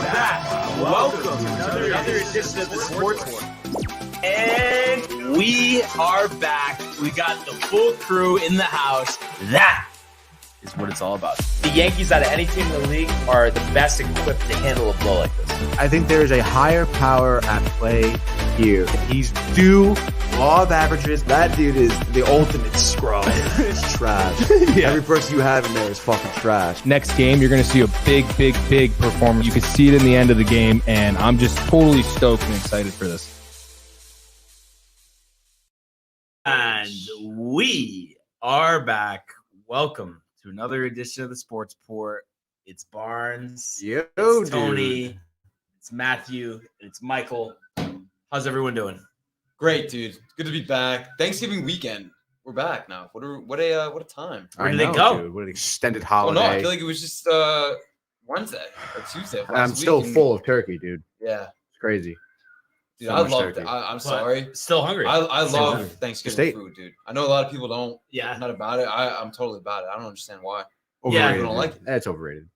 back. Welcome to another edition of the Sports War. And we are back. We got the full crew in the house. That is what it's all about. The Yankees, out of any team in the league, are the best equipped to handle a blow like this. I think there is a higher power at play here. He's due law of averages. That dude is the ultimate scrub. It's trash. Yeah. Every person you have in there is fucking trash. Next game, you're going to see a big performance. You can see it in the end of the game, and I'm just totally stoked and excited for this. And we are back. Welcome to another edition of the Sports Port. It's Barnes. Yo, it's Tony. It's Matthew. It's Michael. How's everyone doing? Great, dude. Good to be back. Thanksgiving weekend. We're back now. What a time. Where did they go? Dude. What an extended Oh holiday. no, I feel like it was just Wednesday or Tuesday. Of And I'm last still week. full of turkey, dude. Yeah, It's crazy. dude. So I much love turkey. it. I'm sorry. Still hungry. I Still love hungry. Thanksgiving State. food, dude. I know a lot of people don't. Yeah. Not about it. I'm totally about it. I don't understand why. Yeah, Overrated. you don't like it. That's overrated.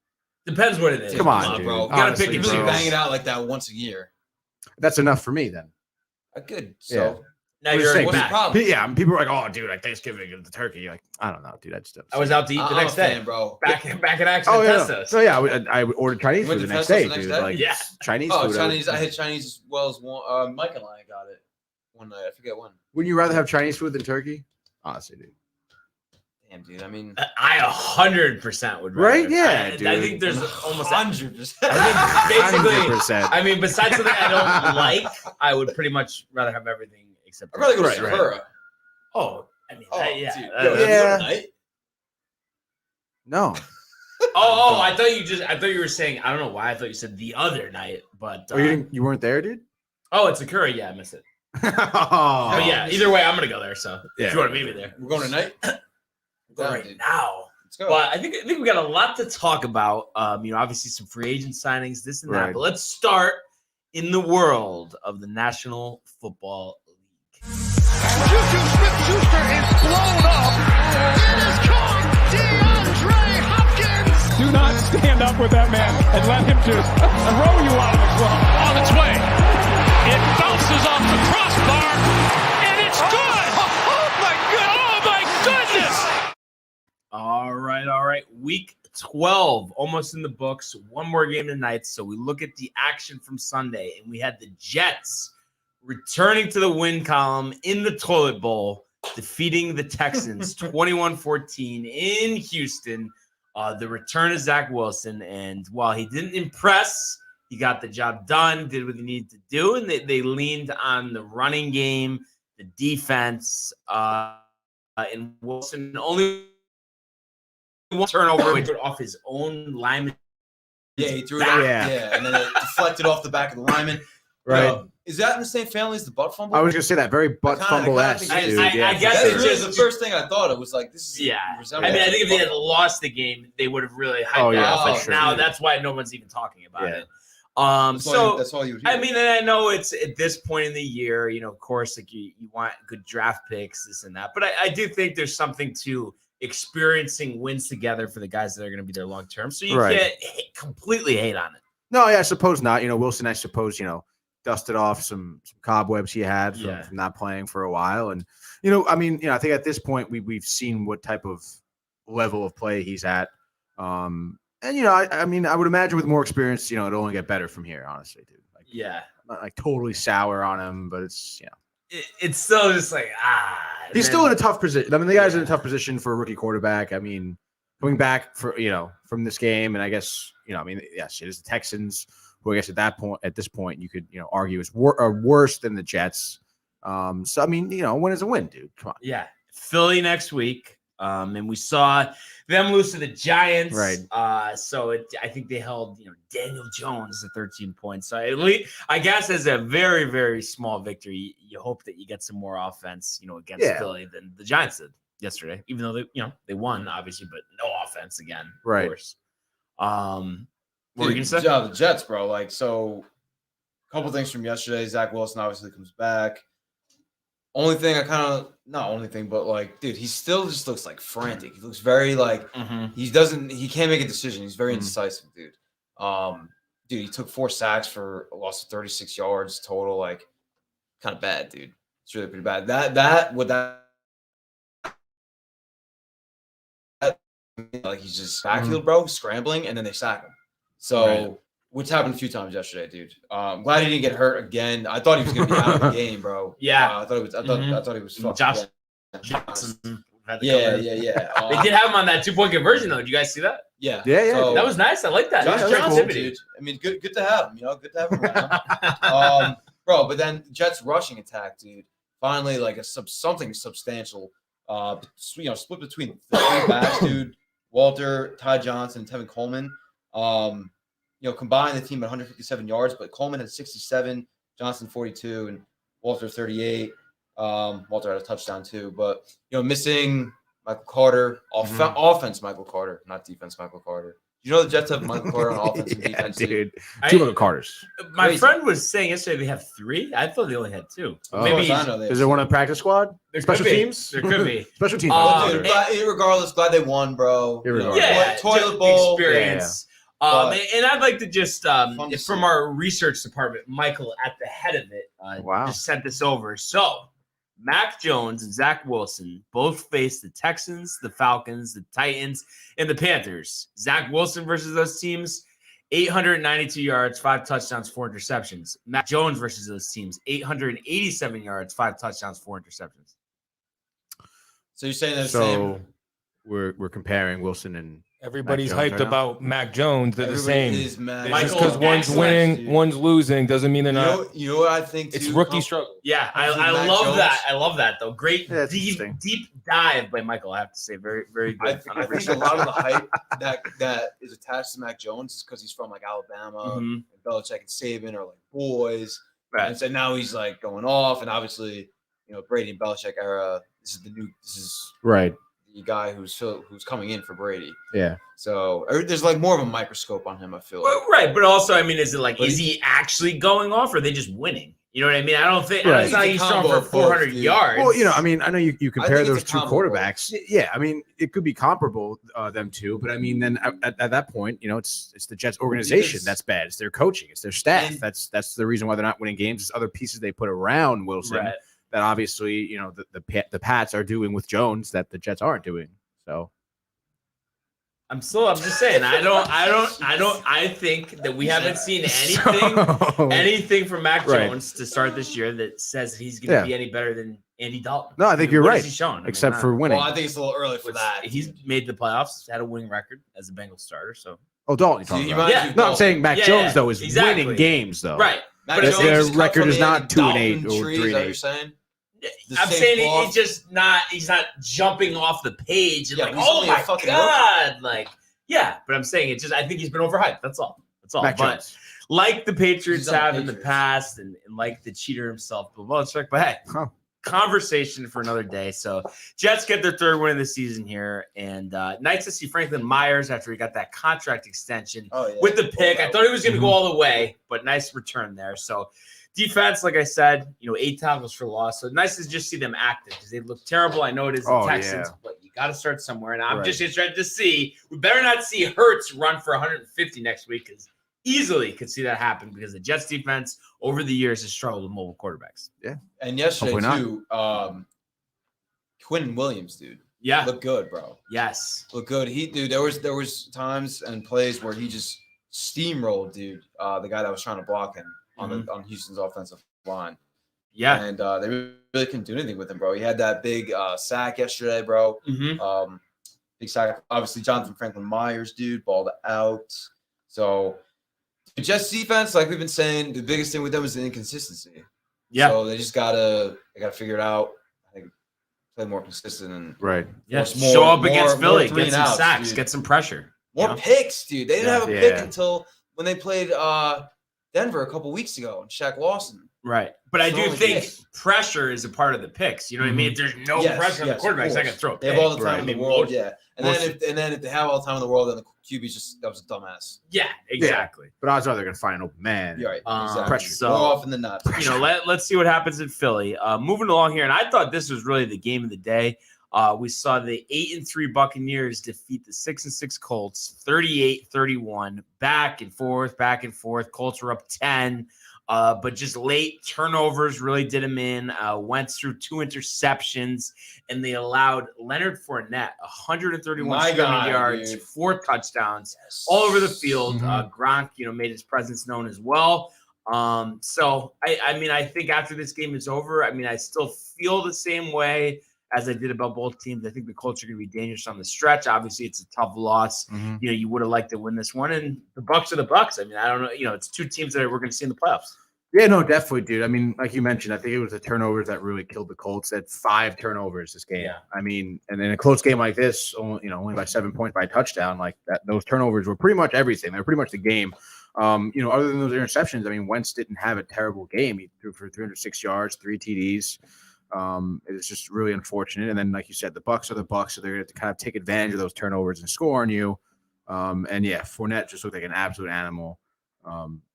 Depends what it is. Come on, dude. bro. You gotta Honestly, pick and You really choose. bang it out like that once a year. That's enough for me then. Good. Yeah. So Now I'm you're just saying, what's the back. problem? Yeah, people are like, oh, dude, like Thanksgiving and the turkey. You're like, I don't know, dude. I just I was out to eat the I'm next a day. fan, bro. Back at Action Oh, yeah. Testos. So, yeah, I ordered Chinese You went food the to next Festus day, the next dude. day? Like, Yeah. Chinese Oh, food. Chinese. I had Chinese as well as one. Mike and I got it one night. I forget when. Wouldn't you rather have Chinese food than turkey? Honestly, dude. Damn, dude. I mean, I 100% would. Right? rather. Yeah, I dude. think there's almost. 100%. I think basically. 100%. I mean, besides something I don't like, I would pretty much rather have everything except. I'd rather go to Right, right. Sakura. Oh, I mean, yeah. dude. Uh, Yo, have you Yeah. ever night? No. I thought you were saying. I don't know why I thought you said the other night, but Oh, you weren't there, dude? oh, it's a curry. Yeah, I missed it. Oh, But yeah, either way, I'm gonna go there. So Yeah. if you want to meet me there, We're going tonight? go Down, right dude. now. Let's go. But I think we got a lot to talk about. Obviously some free agent signings, this and that. Right. But let's start in the world of the National Football League. Juju Smith-Schuster is blown up. It is caught. DeAndre Hopkins. Do not stand up with that man and let him just throw you out of the club. On its way. It bounces off the crossbar. And it's good. Oh, my God. Oh, my goodness. All right. Week 12, almost in the books. One more game tonight. So we look at the action from Sunday, and we had the Jets returning to the win column in the toilet bowl, defeating the Texans 21-14 in Houston. The return of Zach Wilson, and while he didn't impress, he got the job done, did what he needed to do, and they leaned on the running game, the defense, and Wilson only one turnover off his own lineman. Yeah, he threw it out. Yeah. Yeah, and then it deflected off the back of the lineman. Right. Yo, is that in the same family as the butt fumble? I was going to say that. Very butt I kinda fumble-esque, think it is. dude. I guess That's it's really just- the first thing I thought. It was like, this is Yeah. I resemblance. mean, I think if they had lost the game, they would have really hyped Oh, it yeah, up. for But sure. now that's why no one's even talking about Yeah. it. That's all you would hear. I mean, and I know it's at this point in the year, of course, like you want good draft picks, this and that. But I do think there's something to experiencing wins together for the guys that are going to be there long term. So you Right. can't completely hate on it. No, yeah, I suppose not. Wilson, I suppose, dusted off some cobwebs he had from, Yeah. from not playing for a while. And, I think at this point we've seen what type of level of play he's at. And, I would imagine with more experience, it'll only get better from here, honestly, dude. Like, Yeah. I'm not like totally sour on him, but it's, It's still just like, he's still in a tough position. I mean, the guy's in a tough position for a rookie quarterback. I mean, coming back from this game, and I guess, yes, it is the Texans, who I guess at this point, you could, argue is worse than the Jets. So, I mean, win is a win, dude. Come on. Yeah. Philly next week. And we saw them lose to the Giants. Right. So I think they held, Daniel Jones to 13 points. So at least, I guess, as a very, very small victory, you hope that you get some more offense, against Philly than the Giants did yesterday, even though they won, obviously, but no offense again, Right. of course. What were you Dude, going to say? the Jets, bro. Like, so a couple things from yesterday. Zach Wilson obviously comes back. Only thing not only thing, but like, dude, he still just looks like frantic. He looks very like Mhm. he can't make a decision. He's very indecisive, dude. dude, he took 4 sacks for a loss of 36 yards total. Like, kind of bad, dude. It's really pretty bad. Like he's just backfield, bro, scrambling, and then they sack him. So, which happened a few times yesterday, dude. I'm glad he didn't get hurt again. I thought he was gonna be out of the game, bro. Yeah, I thought he was fucked. Johnson. Yeah. They did have him on that 2-point conversion, though. Did you guys see that? Yeah. So, That was nice. I like that. Josh Johnson, cool, dude. I mean, good to have him. Good to have him around. Bro, but then Jets rushing attack, dude. Finally, like something substantial. Split between the 3 backs, dude. Walter, Ty Johnson, and Tevin Coleman. Combined the team at 157 yards, but Coleman had 67, Johnson 42, and Walter 38. Walter had a touchdown too, but missing Michael Carter, offense Michael Carter, not defense Michael Carter. You know the Jets have Michael Carter on offense and defense, dude. 2 Michael Carters. My Crazy. friend was saying yesterday they have 3. I thought they only had 2. Oh. Maybe Is there one on practice squad? there Special could be. teams? There could be. Special teams. Dude, regardless, glad they won, bro. Toilet bowl bowl experience. And I'd like to just to from see. our research department, Michael at the head of it, just sent this over. So Mac Jones and Zach Wilson both face the Texans, the Falcons, the Titans, and the Panthers. Zach Wilson versus those teams, 892 yards, 5 touchdowns, 4 interceptions. Mac Jones versus those teams, 887 yards, 5 touchdowns, 4 interceptions. So you're saying that So we're comparing Wilson and Everybody's Mac Jones hyped right now? about Mac Jones. They're the same. Is mad. Just Michael, because one's excellent, winning, dude. one's losing, doesn't mean they're not. You know what I think? It's too, rookie struggle. Yeah, I Mac love Jones. that. I love that, though. Great, Yeah, that's interesting. deep dive by Michael, I have to say. Very, very good. I think a lot of the hype that is attached to Mac Jones is because he's from like Alabama, Mhm. and Belichick and Saban are like boys, Right. and so now he's like going off, and obviously, Brady and Belichick era. This is right. the guy who's coming in for Brady. Yeah. So there's like more of a microscope on him. I feel like. Well, right, but also, I mean, is it like, But is he actually going off, or are they just winning? You know what I mean? I don't think Right. it's not like he's It's a throwing combo for of both, 400 dude. yards. Well, I mean, I know you compare think those it's a 2 combo. quarterbacks. Yeah, I mean, it could be comparable, them two, but I mean, then at that point, it's the Jets organization Because- that's bad. It's their coaching. It's their staff. And- That's the reason why they're not winning games. It's other pieces they put around Wilson Right. that obviously, the Pats are doing with Jones that the Jets aren't doing. So I'm just saying, I think that we haven't seen anything from Mac Right. Jones to start this year that says that he's going to be any better than Andy Dalton. No, I think you're What right. has he shown? I mean, except not- for winning. Well, I think it's a little early for that. He's made the playoffs, had a winning record as a Bengals starter. So Dalton. So You're you talking about. might Yeah. do No, I'm both. saying Mac Yeah, Jones though is exactly. winning games though. right. Mac But Jones their has come record from is the not 2-8 Dalton or trees, is that what 3-8. you're saying? The I'm same saying cloth. he's just not. He's not jumping off the page and Yeah, like, he's oh only a my fucking god, like yeah. But I'm saying it just. I think he's been overhyped. That's all. Mac But Jones. like the Patriots He's on the have in the Patriots. past, and like the cheater himself, Bill Belichick. But hey, conversation for another day. So Jets get their 3rd win of the season here, and nice to see Franklin Myers after he got that contract extension Oh, yeah. with the pick. I thought he was going to go Mhm. all the way, but nice return there. So defense, like I said, 8 tackles for loss. So nice to just see them active because they look terrible. I know it is the Oh, Texans, yeah. but you got to start somewhere. And I'm Right. just interested to see. We better not see Hurts run for 150 next week because easily could see that happen because the Jets defense over the years has struggled with mobile quarterbacks. And yesterday Hopefully not. too, Quinn Williams, dude, Yeah. looked good, bro. Yes. Look good. There was times and plays where he just steamrolled, dude. The guy that was trying to block him on Houston's offensive line. Yeah. And they really couldn't do anything with him, bro. He had that big sack yesterday, bro. Mm-hmm. Big sack. Obviously, Jonathan Franklin Myers, dude, balled out. So the Jets defense, like we've been saying, the biggest thing with them is the inconsistency. Yeah. So they just gotta figure it out. I think play more consistent and Right. Yeah. more- Show up more- against more Philly, 3 get and some outs, sacks, dude. get some pressure. More Yeah. picks, dude. They didn't have a Yeah. pick until when they played Denver a couple weeks ago and Shaq Lawson. Right. But I So do only think picks. pressure is a part of the picks. You know what I mean? If there's no Yes, pressure on the yes, quarterback, of he's not going to course. throw a They pick. have all the time Right. in the I mean, world, most- yeah. And then if they have all the time in the world, then the QB's just that was a dumbass. Yeah, exactly. But odds are they're going to find an open man. You're right. Exactly. Pressure. So, More often than not. let's see what happens in Philly. Moving along here, and I thought this was really the game of the day. We saw the 8-3 Buccaneers defeat the 6-6 Colts, 38-31, back and forth. Colts were up 10, but just late turnovers really did them in. Wentz threw 2 interceptions, and they allowed Leonard Fournette 131 yards, dude. 4 touchdowns all over the field. Gronk, made his presence known as well. So I think after this game is over, I still feel the same way as I did about both teams. I think the Colts are going to be dangerous on the stretch. Obviously, it's a tough loss. You would have liked to win this one, and the Bucs are the Bucs. I don't know. It's 2 teams that we're going to see in the playoffs. Yeah, no, definitely, dude. Like you mentioned, I think it was the turnovers that really killed the Colts. They had 5 turnovers this game. Yeah. And in a close game like this, only by 7 points by a touchdown, like that, those turnovers were pretty much everything. They were pretty much the game. Other than those interceptions, Wentz didn't have a terrible game. He threw for 306 yards, 3 TDs. It's just really unfortunate. And then, like you said, the Bucs are the Bucs, so they're going to kind of take advantage of those turnovers and score on you. Fournette just looked like an absolute animal.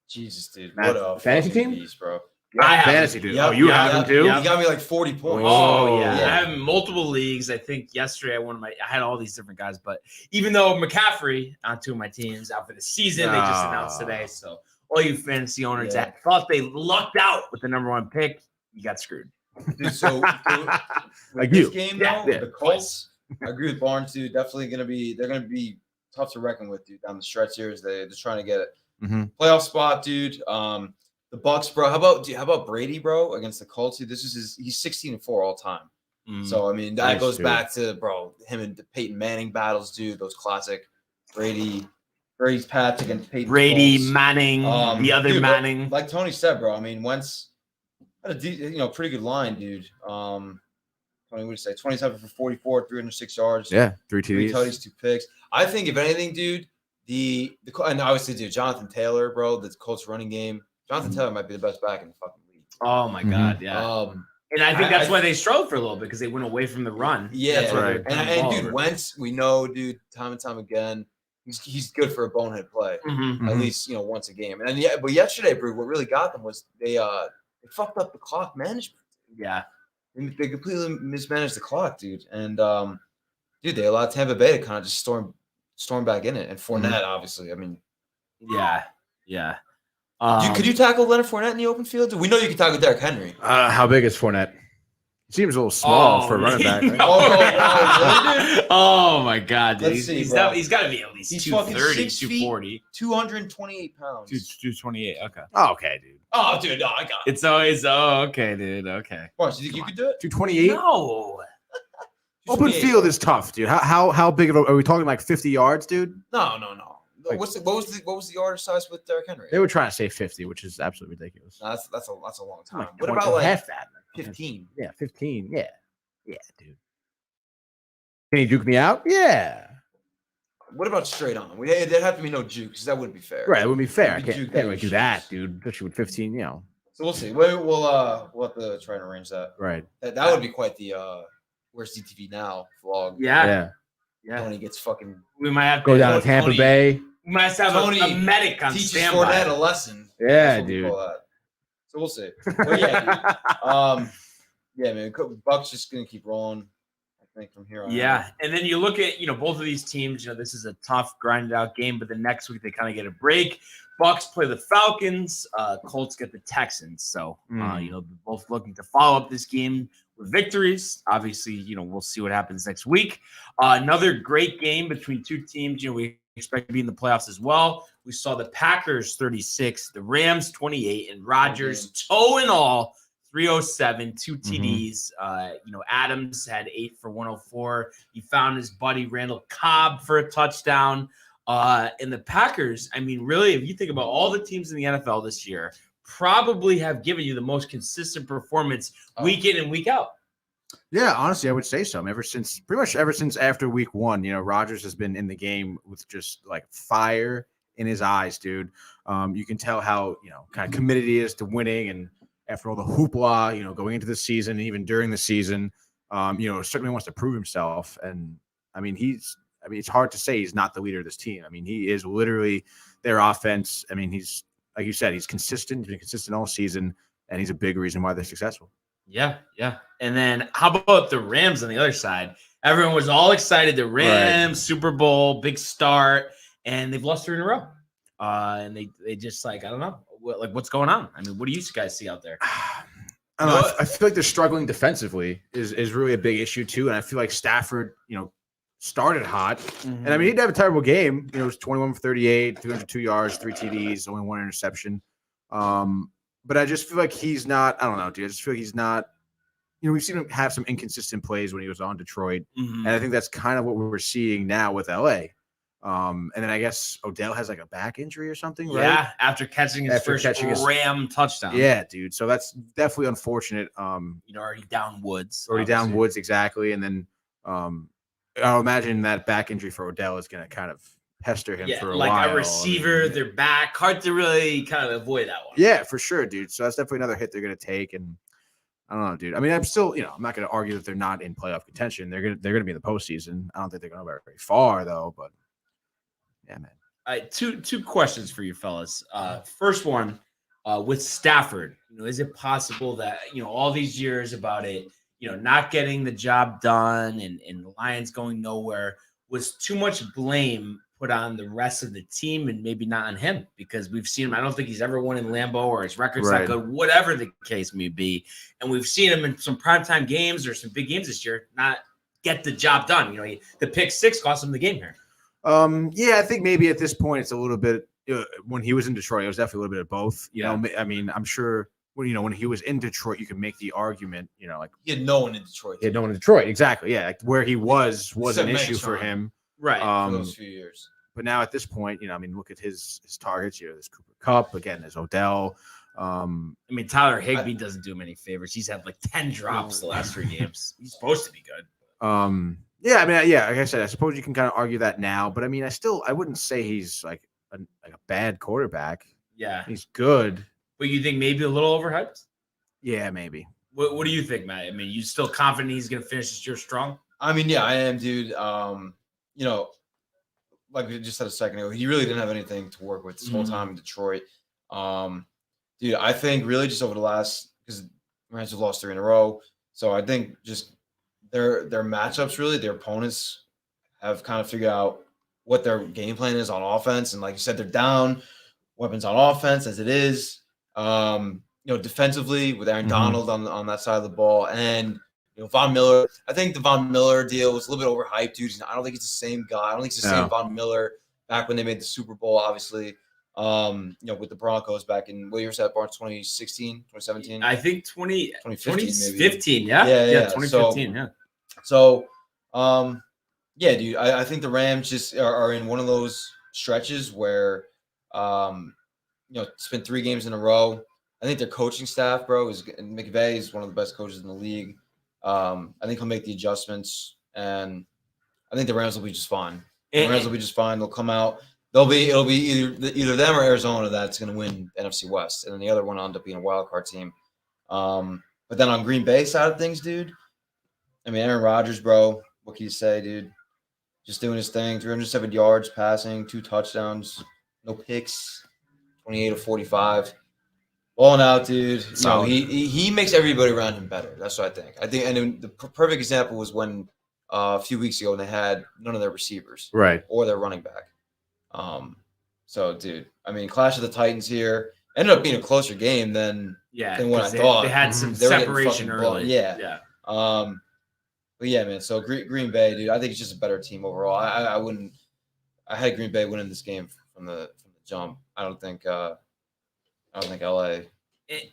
Jesus, dude. Matt, What a fantasy fucking team? beast, bro. I have fantasy, dude. Yep, You have him too? He got me like 40 points. Oh, yeah. yeah. I have in multiple leagues. I think yesterday I had all these different guys, but even though McCaffrey on 2 of my teams out for the season, they just announced today. So all you fantasy owners that thought they lucked out with the number 1 pick, you got screwed. Dude, so Like this you. game, Yeah, though, yeah. the Colts, I agree with Barnes, dude. Definitely they're gonna be tough to reckon with, dude, down the stretch here as they're trying to get it. Playoff spot, dude. The Bucs, bro. How about Brady, bro, against the Colts? Dude, he's 16-4 all time. So that Nice, goes dude. back to, bro, him and the Peyton Manning battles, dude. Those classic Brady's Pats against Peyton. Brady, Colts. Manning, the other dude, Manning. Like Tony said, bro. Wentz had a pretty good line, dude. Tony, what do you say? 27 for 44, 306 yards. Yeah, 3 3 TDs. tutties, 2 picks. I think if anything, dude, and obviously, dude, Jonathan Taylor, bro, the Colts running game. Jonathan Taylor might be the best back in the fucking league. Oh my God, yeah. And I think that's why they struggled for a little bit because they went away from the run. Yeah, that's why right. And dude, Wentz, we know, dude, time and time again, he's good for a bonehead play, at least once a game. And then, but yesterday, bro, what really got them was they fucked up the clock management. Yeah, They completely mismanaged the clock, dude. And dude, they allowed Tampa Bay to kind of just storm back in it. And Fournette, obviously, yeah. Could you tackle Leonard Fournette in the open field? We know you can tackle Derrick Henry. How big is Fournette? Seems a little small for a running back. Right? Oh my God, dude. Let's see, He's bro. got to be at least He's 230, 6 feet, 240. 228 pounds. 228. Okay. Oh, okay, dude. Oh, dude, no, I got it. It's always okay, dude. Okay. Barnes, do you think you could do it? 228. No. Open 228. field is tough, dude. How big are we talking? Like 50 yards, dude? No. Like- What was the yardage size with Derrick Henry? They were trying to say 50, which is absolutely ridiculous. No, that's a long time. Like What 20 about like half that? 15? Yeah, 15. Yeah, dude. Can you juke me out? Yeah. What about straight on? There'd have to be no juke because that wouldn't be fair. Right, it wouldn't be fair. I Maybe can't juke really maybe do that, dude. Especially with 15, So we'll see. We'll have to try and arrange that. Right. That would be quite the Where's DTV Now vlog. Yeah. Tony gets fucking We might have to Go down to Tampa Tony- Bay. We might have Tony a medic on teaches standby. Fournette a lesson. Yeah, That's what we dude. call that. So we'll see. But yeah, dude. Yeah, man. Bucks just gonna keep rolling. I think from here on. Yeah, and then you look at both of these teams. This is a tough, grinded out game, but the next week they kind of get a break. Bucks play the Falcons. Colts get the Texans. So they're both looking to follow up this game with victories. Obviously, we'll see what happens next week. Another great game between 2 teams. We expect to be in the playoffs as well. We saw the Packers 36, the Rams 28, and Rodgers toe and all 307, 2 TDs. Adams had 8 for 104. He found his buddy Randall Cobb for a touchdown. And the Packers, really, if you think about all the teams in the NFL this year, probably have given you the most consistent performance week in and week out. Yeah, honestly, I would say so. Pretty much ever since after week 1, Rodgers has been in the game with just like fire in his eyes, dude. You can tell how, kind of committed he is to winning. And after all the hoopla, going into the season, and even during the season, certainly wants to prove himself. And it's hard to say he's not the leader of this team. He is literally their offense. He's, like you said, he's consistent. He's been consistent all season, and he's a big reason why they're successful. Yeah. And then how about the Rams on the other side? Everyone was all excited. The Rams, Super Bowl, big start, and they've lost 3 in a row. And they just like, I don't know, what's going on? I mean, what do you guys see out there? I don't know. I feel like they're struggling defensively is really a big issue too. And I feel like Stafford, started hot. And I mean, he didn't have a terrible game. It was 21 for 38, 302 yards, 3 TDs, only 1 interception. But I just feel like he's not, I don't know, dude. I just feel like he's not, we've seen him have some inconsistent plays when he was on Detroit. And I think that's kind of what we're seeing now with LA. And then I guess Odell has like a back injury or something, right? Yeah, after catching his first Ram touchdown. Yeah, dude. So that's definitely unfortunate. Already down Woods. Down Woods, exactly. And then I'll imagine that back injury for Odell is going to kind of pester him for a while. Like a receiver, their back. Hard to really kind of avoid that one. Yeah, for sure, dude. So that's definitely another hit they're going to take. And I don't know, dude. I mean, I'm still, I'm not going to argue that they're not in playoff contention. They're going to be in the postseason. I don't think they're going to go very far, though. But yeah, man. All right, two questions for you fellas. First one, with Stafford, is it possible that all these years about it, not getting the job done and the Lions going nowhere was too much blame put on the rest of the team and maybe not on him? Because we've seen him. I don't think he's ever won in Lambeau or his record's not good, whatever the case may be. And we've seen him in some primetime games or some big games this year not get the job done. The pick 6 cost him the game here. Yeah, I think maybe at this point it's a little bit. When he was in Detroit, it was definitely a little bit of both. I mean, I'm sure when he was in Detroit, you can make the argument. Like he had no one in Detroit. He had no one in Detroit, exactly. Yeah, like where he was an issue for him, right? For those few years. But now at this point, I mean, look at his targets. There's Cooper Kupp again. There's Odell. I mean, Tyler Higbee doesn't do him any favors. He's had like 10 drops the last 3 games. He's supposed to be good. Yeah, I mean, like I said, I suppose you can kind of argue that now, but I mean, I wouldn't say he's like a bad quarterback. Yeah, he's good. But you think maybe a little overhyped? Yeah, maybe. What do you think, Matt? I mean, you still confident he's going to finish this year strong? I mean, yeah, I am, dude. Like we just said a second ago, he really didn't have anything to work with this whole time in Detroit. Dude, I think really just over the last, because Rams have lost 3 in a row, so I think just their matchups, really, their opponents have kind of figured out what their game plan is on offense. And like you said, they're down weapons on offense as it is. Defensively with Aaron Donald on that side of the ball. And, Von Miller, I think the Von Miller deal was a little bit overhyped, dude. I don't think it's the same guy. I don't think it's the same Von Miller back when they made the Super Bowl, obviously. With the Broncos back in, what year was that, Barnes, 2016, 2017? I think 2015, 2015, yeah. Yeah, 2015, yeah. So, yeah, dude, I think the Rams just are in one of those stretches where, it's been 3 games in a row. I think their coaching staff, bro, McVay is one of the best coaches in the league. I think he'll make the adjustments, and I think the Rams will be just fine. They'll come out. It'll be either them or Arizona that's going to win NFC West, and then the other one will end up being a wild card team. But then on Green Bay side of things, dude, I mean, Aaron Rodgers, bro, what can you say, dude? Just doing his thing, 307 yards passing, 2 touchdowns, no picks, 28 of 45. Balling out, dude. No, he makes everybody around him better. That's what I think. And the perfect example was when a few weeks ago when they had none of their receivers, right, or their running back. So, dude, I mean, Clash of the Titans here ended up being a closer game than what I thought. They had some separation early. Yeah. But yeah, man. So Green Bay, dude, I think it's just a better team overall. I had Green Bay winning this game from the jump. I don't think LA.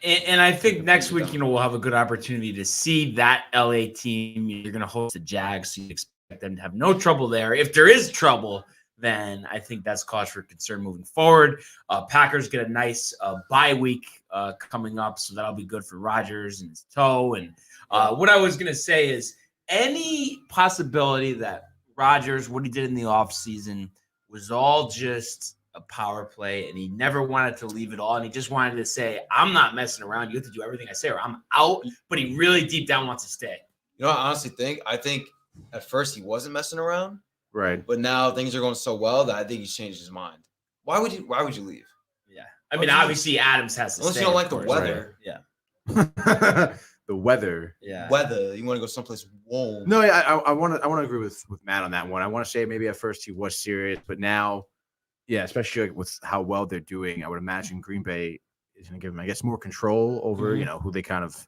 And I think next week, we'll have a good opportunity to see that LA team. You're going to host the Jags, so you expect them to have no trouble there. If there is trouble, then I think that's cause for concern moving forward. Packers get a nice bye week coming up, so that'll be good for Rodgers and his toe. And what I was going to say is any possibility that Rodgers, what he did in the offseason, was all just a power play, and he never wanted to leave it all, and he just wanted to say, I'm not messing around. You have to do everything I say or I'm out, but he really deep down wants to stay. I honestly think at first he wasn't messing around. Right. But now things are going so well that I think he's changed his mind. Why would you leave? Yeah. I mean, obviously Adams has to unless stay. you don't like the weather. Right? Yeah. the weather. Yeah. Weather. You want to go someplace warm. No, yeah, I want to agree with Matt on that one. I want to say maybe at first he was serious, but now, yeah, especially with how well they're doing, I would imagine Green Bay is going to give him, I guess, more control over who they kind of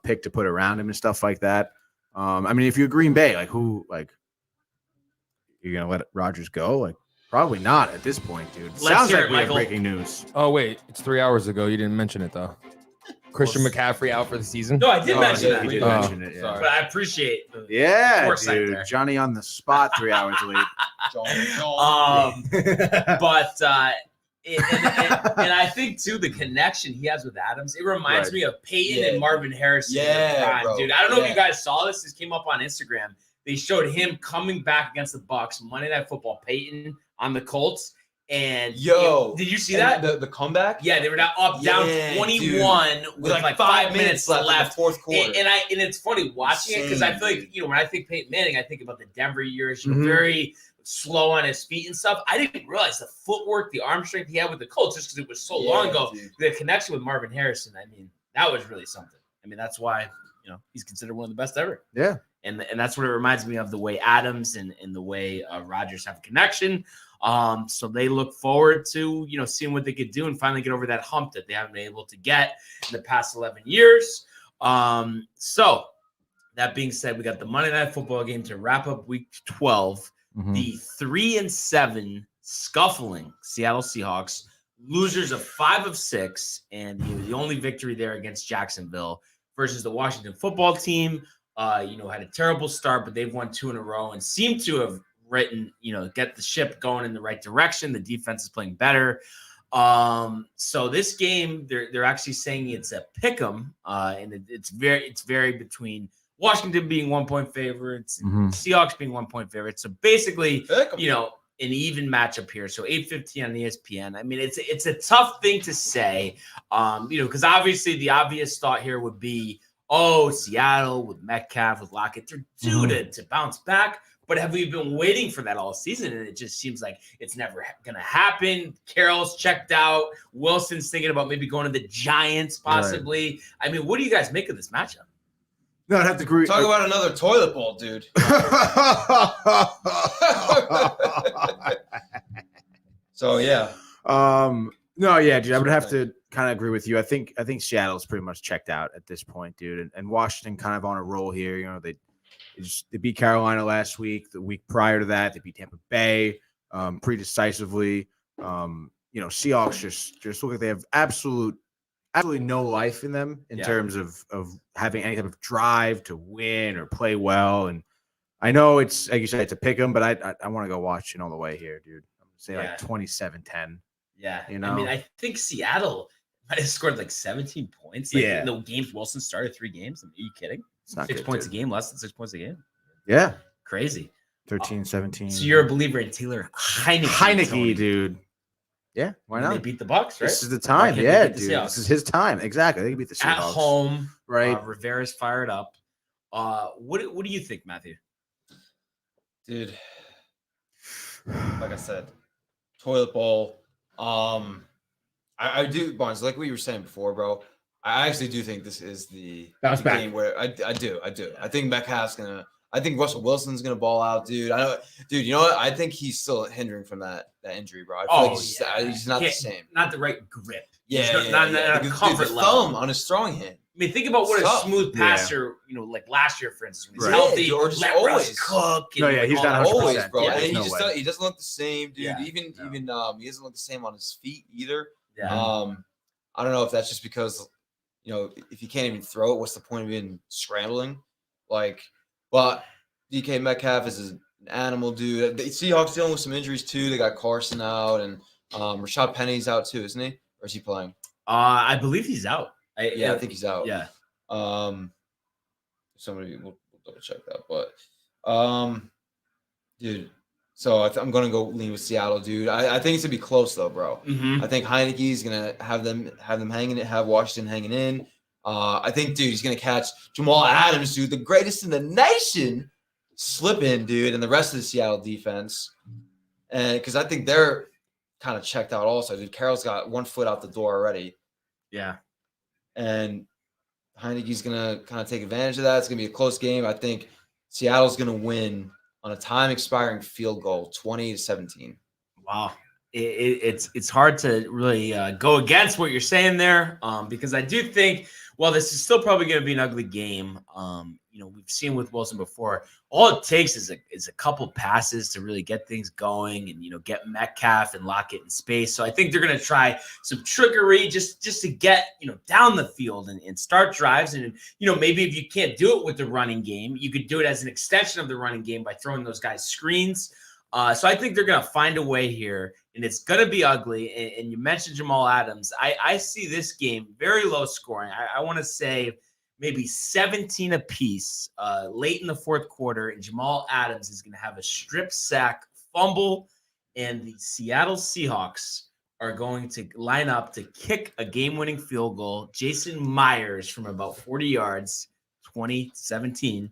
pick to put around him and stuff like that. I mean, if you're Green Bay, you're going to let Rodgers go? Like, probably not at this point, dude. Sounds like we have breaking news. Oh, wait. It's 3 hours ago. You didn't mention it, though. Christian McCaffrey out for the season? No, I did mention that. He did mention it, yeah. But I appreciate the foresight dude. there. Johnny on the spot 3 hours late. But and I think too the connection he has with Adams, it reminds me of Peyton and Marvin Harrison. Bro. Dude. I don't know if you guys saw this. This came up on Instagram. They showed him coming back against the Bucs Monday Night Football. Peyton on the Colts. And did you see that? The comeback? Yeah, they were down 21 with like 5 minutes left in the fourth quarter. And it's funny watching it because I feel like when I think Peyton Manning, I think about the Denver years, very slow on his feet and stuff. I didn't realize the footwork, the arm strength he had with the Colts just because it was so long ago. Dude. The connection with Marvin Harrison, I mean, that was really something. I mean, that's why he's considered one of the best ever. Yeah. And that's what it reminds me of, the way Adams and the way Rodgers have a connection. So they look forward to, seeing what they could do and finally get over that hump that they haven't been able to get in the past 11 years. So that being said, we got the Monday Night Football game to wrap up week 12. The 3-7 scuffling Seattle Seahawks, losers of 5 of 6, and the only victory there against Jacksonville versus the Washington football team. Had a terrible start, but they've won 2 in a row and seem to have get the ship going in the right direction. The defense is playing better. So this game, they're actually saying it's a pick'em, and it's very between Washington being 1-point favorites and Seahawks being 1-point favorites. So basically, an even matchup here. So 8:15 on ESPN. I mean, it's a tough thing to say, because obviously the obvious thought here would be, Seattle with Metcalf, with Lockett, they're due to bounce back. But have we been waiting for that all season? And it just seems like it's never going to happen. Carroll's checked out. Wilson's thinking about maybe going to the Giants possibly. Right. I mean, what do you guys make of this matchup? No, I'd have to agree. Talk about another toilet bowl, dude. So, yeah. No, yeah, dude, I would have to kind of agree with you. I think Seattle's pretty much checked out at this point, dude. And Washington kind of on a roll here. They beat Carolina last week. The week prior to that, they beat Tampa Bay pretty decisively. Seahawks just look like they have absolutely no life in them in terms of having any type of drive to win or play well. And I know it's, like you said, it's a pick 'em, but I want to go watching all the way here, dude. I'm going to say 27-10. Yeah. I mean, I think Seattle might have scored like 17 points. In the games Wilson started 3 games. Are you kidding? It's not 6 good, points dude. a game, less than 6 points a game. Yeah. Crazy. 13, 17. So you're a believer in Taylor Heineke, dude. Yeah, why not? They beat the Bucs, right? This is the time. Yeah, dude. Seahawks? This is his time. Exactly. They can beat the Seahawks. At home, right? Rivera's fired up. What do you think, Matthew? Dude, like I said, toilet bowl. I do, Barnes, like we were saying before, bro. I actually do think this is the game where I do. I think Metcalf's gonna. I think Russell Wilson's gonna ball out, dude. Dude. You know what? I think he's still hindering from that injury, bro. I feel like he's not the same. Not the right grip. Yeah, not a comfort the level. thumb on his strong hand. I mean, think about what a smooth passer, like last year, for instance, when he's healthy, or just let always Russ cook. No, he's not 100%. Always, bro. Yeah, and he no he doesn't look the same, dude. Yeah, Even he doesn't look the same on his feet either. Yeah. I don't know if that's just because, if you can't even throw it, what's the point of even scrambling? But DK Metcalf is an animal, dude. The Seahawks dealing with some injuries too. They got Carson out, and Rashad Penny's out too, isn't he? Or is he playing? I believe he's out. I think he's out. Yeah. Somebody will double check that, but dude. So I'm gonna go lean with Seattle, dude. I think it's gonna be close though, bro. Mm-hmm. I think Heineke's gonna have them hanging it, have Washington hanging in. I think, dude, he's gonna catch Jamal Adams, dude, the greatest in the nation, slip in, dude, and the rest of the Seattle defense, and because I think they're kind of checked out also, dude. Carroll's got 1 foot out the door already. Yeah. And Heineke's going to kind of take advantage of that. It's going to be a close game. I think Seattle's going to win on a time-expiring field goal, 20-17. Wow. It's hard to really go against what you're saying there because I do think, well, this is still probably going to be an ugly game. We've seen with Wilson before. All it takes is a couple passes to really get things going and, get Metcalf and Lockett in space. So I think they're going to try some trickery just to get, down the field and start drives. And, maybe if you can't do it with the running game, you could do it as an extension of the running game by throwing those guys screens. So I think they're going to find a way here, and it's going to be ugly. And you mentioned Jamal Adams. I see this game very low scoring. I want to say maybe 17 apiece late in the fourth quarter, and Jamal Adams is going to have a strip sack, fumble, and the Seattle Seahawks are going to line up to kick a game-winning field goal. Jason Myers from about 40 yards, 20-17,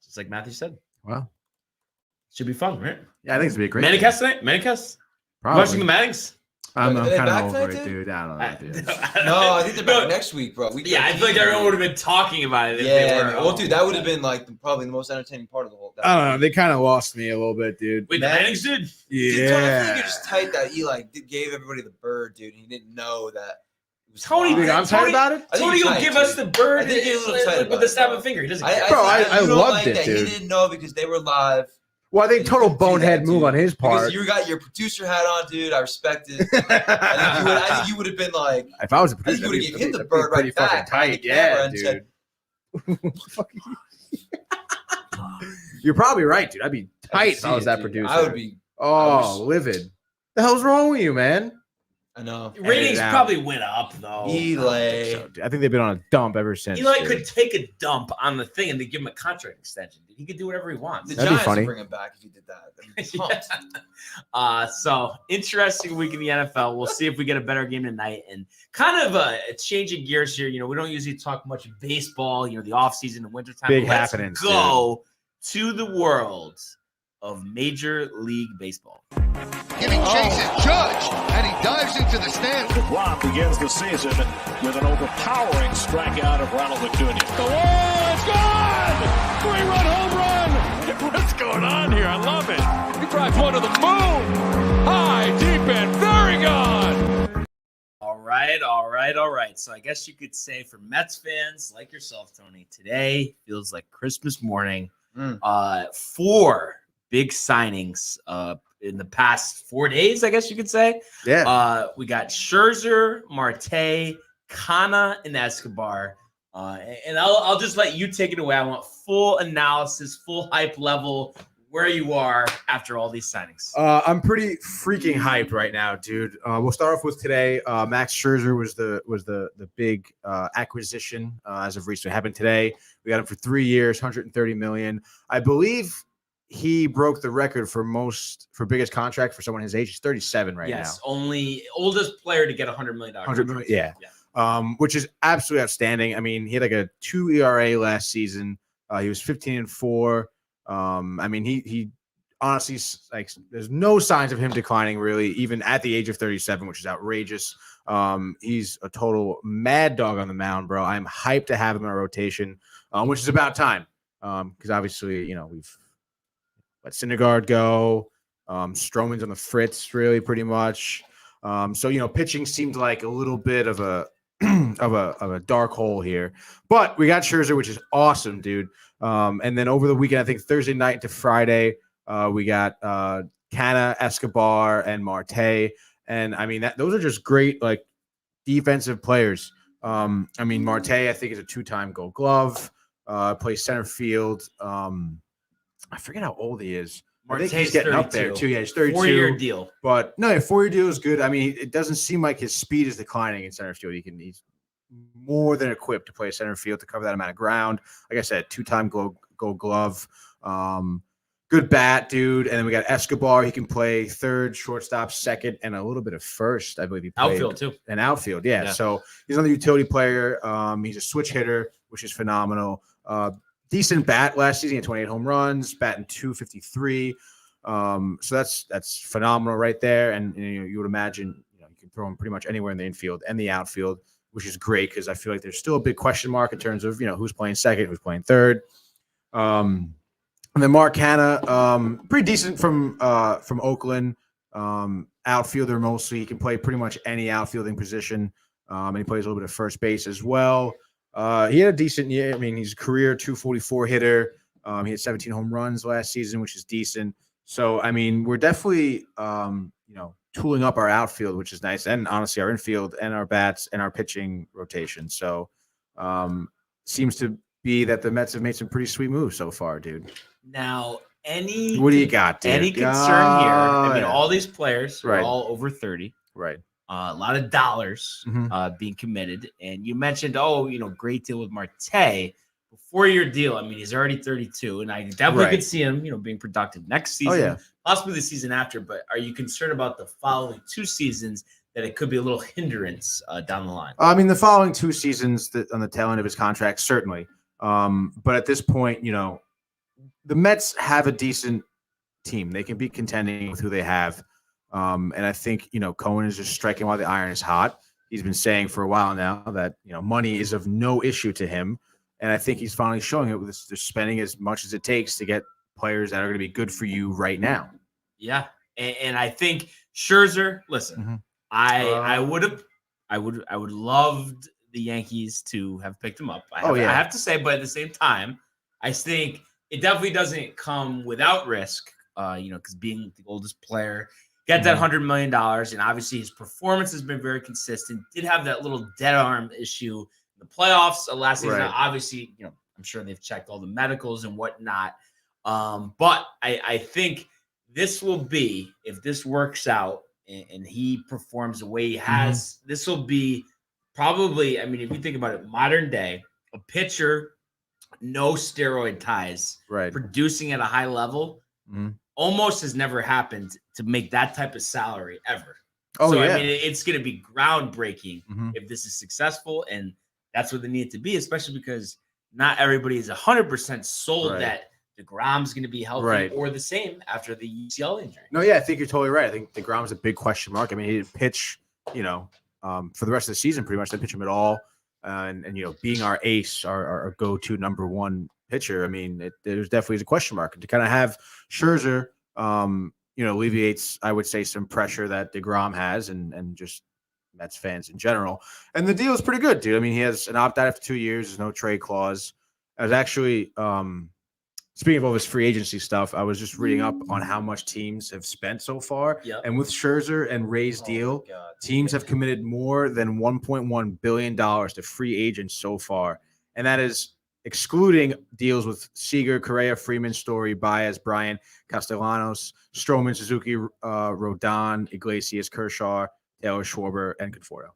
just like Matthew said. Wow. Should be fun, right? Yeah, I think it's going to be a great Manicast tonight? Manicast? Probably. Watching the Mannings? I'm Are they kind back of over tonight, it, dude? dude. I don't know. Dude. No, I think they're back next week, bro. I feel like everyone would have been talking about it. If Yeah, they were. well, dude, that would have been probably the most entertaining part of the whole. I don't know. They kind of lost me a little bit, dude. Wait, the Mannings did? Dude, Tony, I feel like you're just tight that he gave everybody the bird, dude. He didn't know that. It was Tony, live. I'm tight about it? I think Tony you're will tight, give us dude. the bird I think you're a little tight with about the it, stab bro. of finger. He doesn't care. Bro, I you don't loved like it, that. dude. He didn't know because they were live. Well, I think total bonehead move on his Because part. you got your producer hat on, dude. I respect it. I think you would have been like, If I was a I think producer, you would have given him the that'd be bird pretty right back. fucking behind the tight. camera Yeah, and dude. said, You're probably right, dude. I'd be I tight could if see I was it, that dude. producer. I would be. Oh, livid. The hell's wrong with you, man? I know. Ratings out. probably went up, though. Eli. I think they've been on a dump ever since. Eli dude. could take a dump on the thing and they give him a contract extension. He could do whatever he wants. The That'd be Giants funny. would bring him back if he did that. That'd be pumped. So interesting week in the NFL. We'll see if we get a better game tonight. And kind of a change of gears here. We don't usually talk much baseball, the offseason and wintertime. Big Let's happenings, go to the world of Major League Baseball. Giving chases Judge, and he dives into the stand. DeGrom begins the season with an overpowering strikeout of Ronald Acuna. The wall is gone! 3-run home run! What's going on here? I love it. He drives one to the moon. High, deep, and very gone. All right. So I guess you could say for Mets fans like yourself, Tony, today feels like Christmas morning. 4 big signings in the past 4 days, I guess you could say. Yeah. We got Scherzer, Marte, Kana, and Escobar. And I'll just let you take it away. I want full analysis, full hype level, where you are after all these signings. I'm pretty freaking hyped right now, dude. We'll start off with today. Max Scherzer was the big acquisition as of recently. Happened today. We got him for 3 years, $130 million. I believe he broke the record for biggest contract for someone his age. He's 37 right now. Yes, only oldest player to get $100 million. $100 million, yeah. Which is absolutely outstanding. I mean, he had like a 2 ERA last season. He was 15-4. I mean, he honestly, there's no signs of him declining really, even at the age of 37, which is outrageous. He's a total mad dog on the mound, bro. I'm hyped to have him in our rotation, which is about time. Because obviously, we've let Syndergaard go. Stroman's on the fritz, really, pretty much. So pitching seemed like a little bit of a of a dark hole here, but we got Scherzer, which is awesome, dude. And then over the weekend, I think Thursday night into Friday, we got Kana, Escobar, and Marte. And I mean, those are just great defensive players. I mean, Marte, I think, is a 2-time Gold Glove. Plays center field. I forget how old he is. I think he's getting 32. Up there too. Yeah, he's 32. 4-year deal. But no, a 4-year deal is good. I mean, it doesn't seem like his speed is declining in center field. He's more than equipped to play center field to cover that amount of ground. Like I said, 2-time Gold Glove. Good bat, dude. And then we got Escobar. He can play third, shortstop, second, and a little bit of first. I believe he played Outfield too. And outfield, yeah. So he's another utility player. He's a switch hitter, which is phenomenal. Decent bat last season, he had 28 home runs, batting .253. So that's phenomenal right there. And you would imagine you can throw him pretty much anywhere in the infield and the outfield. which is great because I feel like there's still a big question mark in terms of who's playing second, who's playing third. And then Mark Hanna, pretty decent from Oakland, outfielder mostly. He can play pretty much any outfielding position, and he plays a little bit of first base as well. He had a decent year. I mean, he's a career 244 hitter. He had 17 home runs last season, which is decent. So, I mean, we're definitely, tooling up our outfield, which is nice, and honestly, our infield and our bats and our pitching rotation. So, seems to be that the Mets have made some pretty sweet moves so far, dude. Now, what do you got, dude? Any concern here? I mean, all these players are Right. all over 30. Right. A lot of dollars being committed. And you mentioned, great deal with Marte. Before your deal, I mean, he's already 32, and I definitely could see him, being productive next season, possibly the season after. But are you concerned about the following 2 seasons that it could be a little hindrance down the line? I mean, the following 2 seasons on the tail end of his contract, certainly. But at this point, the Mets have a decent team. They can be contending with who they have. And I think, Cohen is just striking while the iron is hot. He's been saying for a while now that, money is of no issue to him. And I think he's finally showing it with this. They're spending as much as it takes to get players that are going to be good for you right now. Yeah. And I think Scherzer, listen, I would loved the Yankees to have picked him up. I have to say, but at the same time, I think it definitely doesn't come without risk, because being the oldest player, got that $100 million, and obviously his performance has been very consistent. Did have that little dead arm issue in the playoffs last season. Right. Obviously, I'm sure they've checked all the medicals and whatnot. But I think this will be, if this works out and he performs the way he has, this will be probably, I mean, if you think about it, modern day, a pitcher, no steroid ties, producing at a high level, almost has never happened to make that type of salary ever. I mean, it's going to be groundbreaking if this is successful, and that's what they need to be, especially because not everybody is 100% sold that DeGrom's going to be healthy or the same after the UCL injury. No, I think you're totally right. I think DeGrom's a big question mark. I mean, he didn't pitch, for the rest of the season pretty much. Didn't pitch him at all. And being our ace, our go-to number 1 pitcher, I mean, there's definitely a question mark. And to kind of have Scherzer, alleviates, I would say, some pressure that DeGrom has and just Mets fans in general. And the deal is pretty good, dude. I mean, he has an opt-out after 2 years. There's no trade clause. I was actually, speaking of all this free agency stuff, I was just reading up on how much teams have spent so far. Yep. And with Scherzer and Ray's deal, teams have committed more than $1.1 billion to free agents so far. And that is excluding deals with Seager, Correa, Freeman, Story, Baez, Bryant, Castellanos, Stroman, Suzuki, Rodon, Iglesias, Kershaw, Taylor, Schwarber, and Conforto.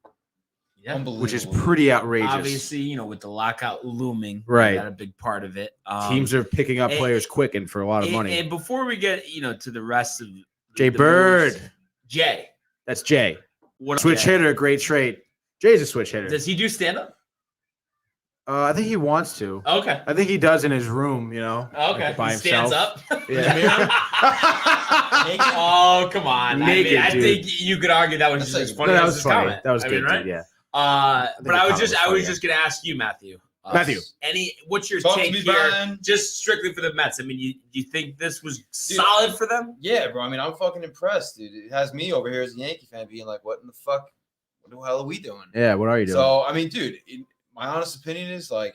Yeah, which is pretty outrageous. Obviously, with the lockout looming, right, a big part of it. Teams are picking up players quick and for a lot of money. And before we get to the rest of Jay Bird, moves, Jay, that's Jay. Switch hitter, great trade. Jay's a switch hitter. Does he do stand up? I think he wants to. Okay. I think he does in his room, Okay. By he stands himself. up. Yeah. Oh, come on. Naked, I think you could argue that was just as funny that as was his funny. comment. That was good, right? Dude, yeah. But I was just going to ask you, Matthew. What's your take here? Brian. Just strictly for the Mets. I mean, you think this was solid for them? Yeah, bro. I mean, I'm fucking impressed, dude. It has me over here as a Yankee fan being like, what in the fuck? What the hell are we doing? Yeah, what are you doing? So, I mean, dude, my honest opinion is like,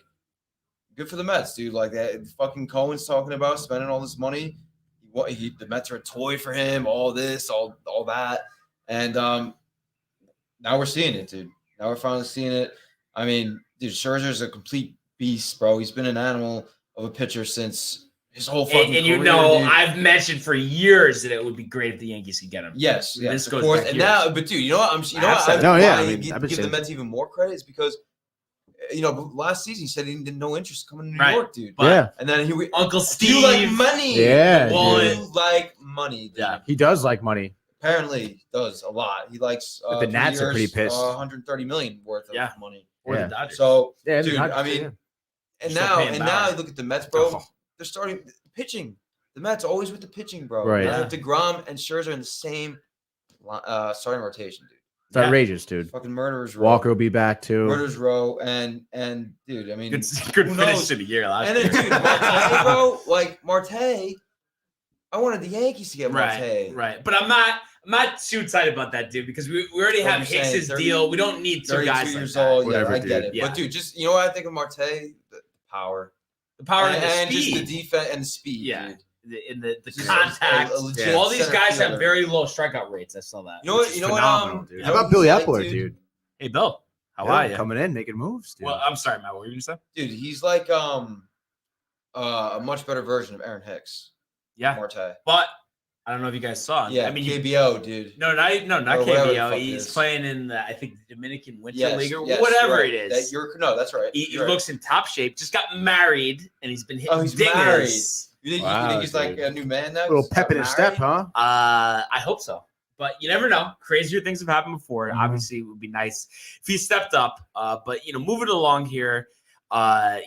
good for the Mets, dude. Like that fucking Cohen's talking about spending all this money. The Mets are a toy for him, all this, all that. And now we're seeing it, dude. Now we're finally seeing it. I mean, dude, Scherzer's a complete beast, bro. He's been an animal of a pitcher since his whole fucking and career, dude. I've mentioned for years that it would be great if the Yankees could get him. Yes, this of goes course. back And years. now, but dude, give the Mets even more credit is because last season he said he didn't no interest coming to New York, dude. Yeah. And then Uncle Steve. You like money. Yeah. You like money. Dude. Yeah. He does like money. Apparently he does a lot. He likes the Nats are pretty pissed. 130 million worth of money. Or the Dodgers. So yeah, dude, I mean, and now you look at the Mets, bro. They're starting pitching. The Mets always with the pitching, bro. Right. DeGrom and Scherzer in the same starting rotation, dude. It's outrageous, dude. Fucking murderers row. Walker will be back too. Murderers row, and dude, I mean, Good who finish knows? to the year last And year. then, dude, Marte, bro, like Marte, I wanted the Yankees to get Marte. Right. But I'm not too excited about that, dude, because we already have Hicks's deal. We don't need two guys like years that. old. Whatever, Yeah, I get dude. it. Yeah. But dude, just you know what I think of Marte? The power. The power and the and speed. just the defense and the speed. Yeah. Dude. The Just contact. a legit All these center guys have fielder. very low strikeout rates. I saw that. You know what? Which is You know what? phenomenal, dude. you How know about Billy he's like, Epler, dude? Hey, Bill. How Yeah, are you? coming in, making moves, dude. Well, I'm sorry, Matt. What were you going to say? Dude, he's like a much better version of Aaron Hicks. Yeah. Marte. But I don't know if you guys saw it. Yeah, I mean, KBO, dude. not Or whatever the KBO. fuck it He's is. playing in the, I think, the Dominican Winter Yes, League or yes, whatever right. it is. No, that's right. He You're right. looks in top shape. Just got married, and he's been hitting Oh, he's dingers. married. You think Wow, he's like dude. a new man now? A little He's pep got in his step, married? huh? I hope so. But you never know. Crazier things have happened before. Mhm. Obviously, it would be nice if he stepped up. But moving along here,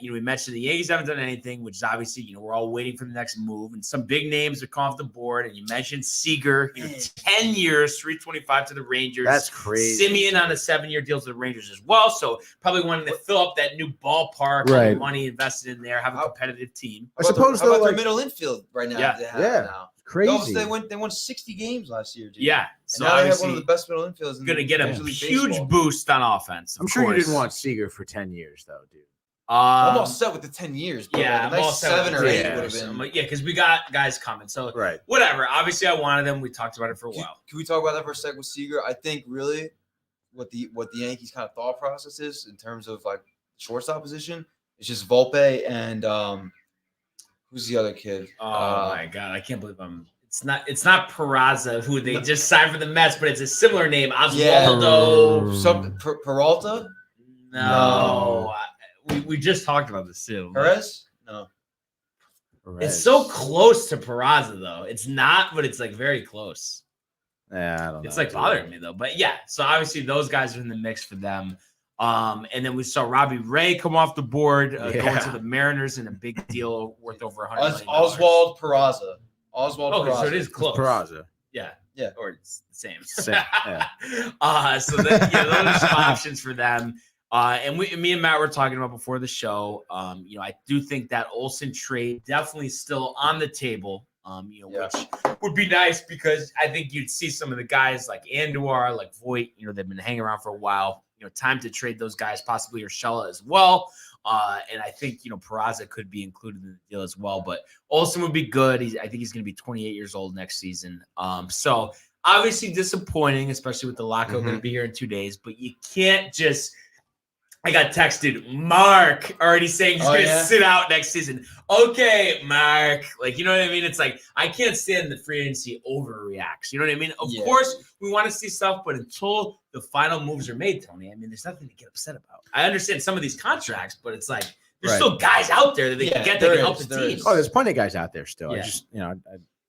we mentioned the Yankees haven't done anything, which is obviously, we're all waiting for the next move. And some big names are coming off the board. And you mentioned Seager, 10 years, $325 to the Rangers. That's crazy. Simeon on a 7-year deal to the Rangers as well. So probably wanting to fill up that new ballpark, all the Right. money invested in there, have a competitive team. I suppose how about though, their like, middle infield right now? Yeah. They have Yeah. now. crazy. They won 60 games last year, dude. Yeah. And So now they have obviously, one of the best middle infields. In going to get a Major League huge Baseball. boost on offense. I'm of sure you course. didn't want Seager for 10 years, though, dude. I'm all set with the 10 years. Bro. Yeah, Like a nice 7 or 8 yeah. would have been. Yeah, because we got guys coming. So Right. whatever. Obviously, I wanted them. We talked about it for a Can, while. can we talk about that for a second with Seager? I think really what the Yankees kind of thought process is in terms of like shortstop position. It's just Volpe and who's the other kid? Oh my god, I can't believe I'm. It's not Peraza, who they just signed for the Mets, but it's a similar name, Oswaldo. Some Peralta? No, we just talked about this too. Perez? No. It's so close to Peraza though. It's not, but it's like very close. Yeah, I don't know. It's like dude. bothering me though. But yeah, so obviously those guys are in the mix for them. And then we saw Robbie Ray come off the board, going to the Mariners in a big deal worth over $100 million. Oswald Peraza. Oswald Okay, Peraza. so it is It's close. Peraza. Yeah. Yeah. Or it's the same. Same, yeah. So then, those are some options for them. And me and Matt were talking about before the show. I do think that Olsen trade definitely still on the table. Which would be nice because I think you'd see some of the guys like Andujar, like Voit, they've been hanging around for a while. Time to trade those guys, possibly Urshela as well. And I think, Peraza could be included in the deal as well. But Olsen would be good. I think he's going to be 28 years old next season. So obviously disappointing, especially with the lockout going to be here in 2 days. But you can't just – I got texted, Mark already saying he's going to sit out next season. Okay, Mark. Like, you know what I mean? It's like I can't stand the free agency overreacts. You know what I mean? Of course, we want to see stuff, but until the final moves are made, Tony, I mean, there's nothing to get upset about. I understand some of these contracts, but it's like there's still guys out there that they can get that can help the team. Oh, there's plenty of guys out there still. Yeah. I just,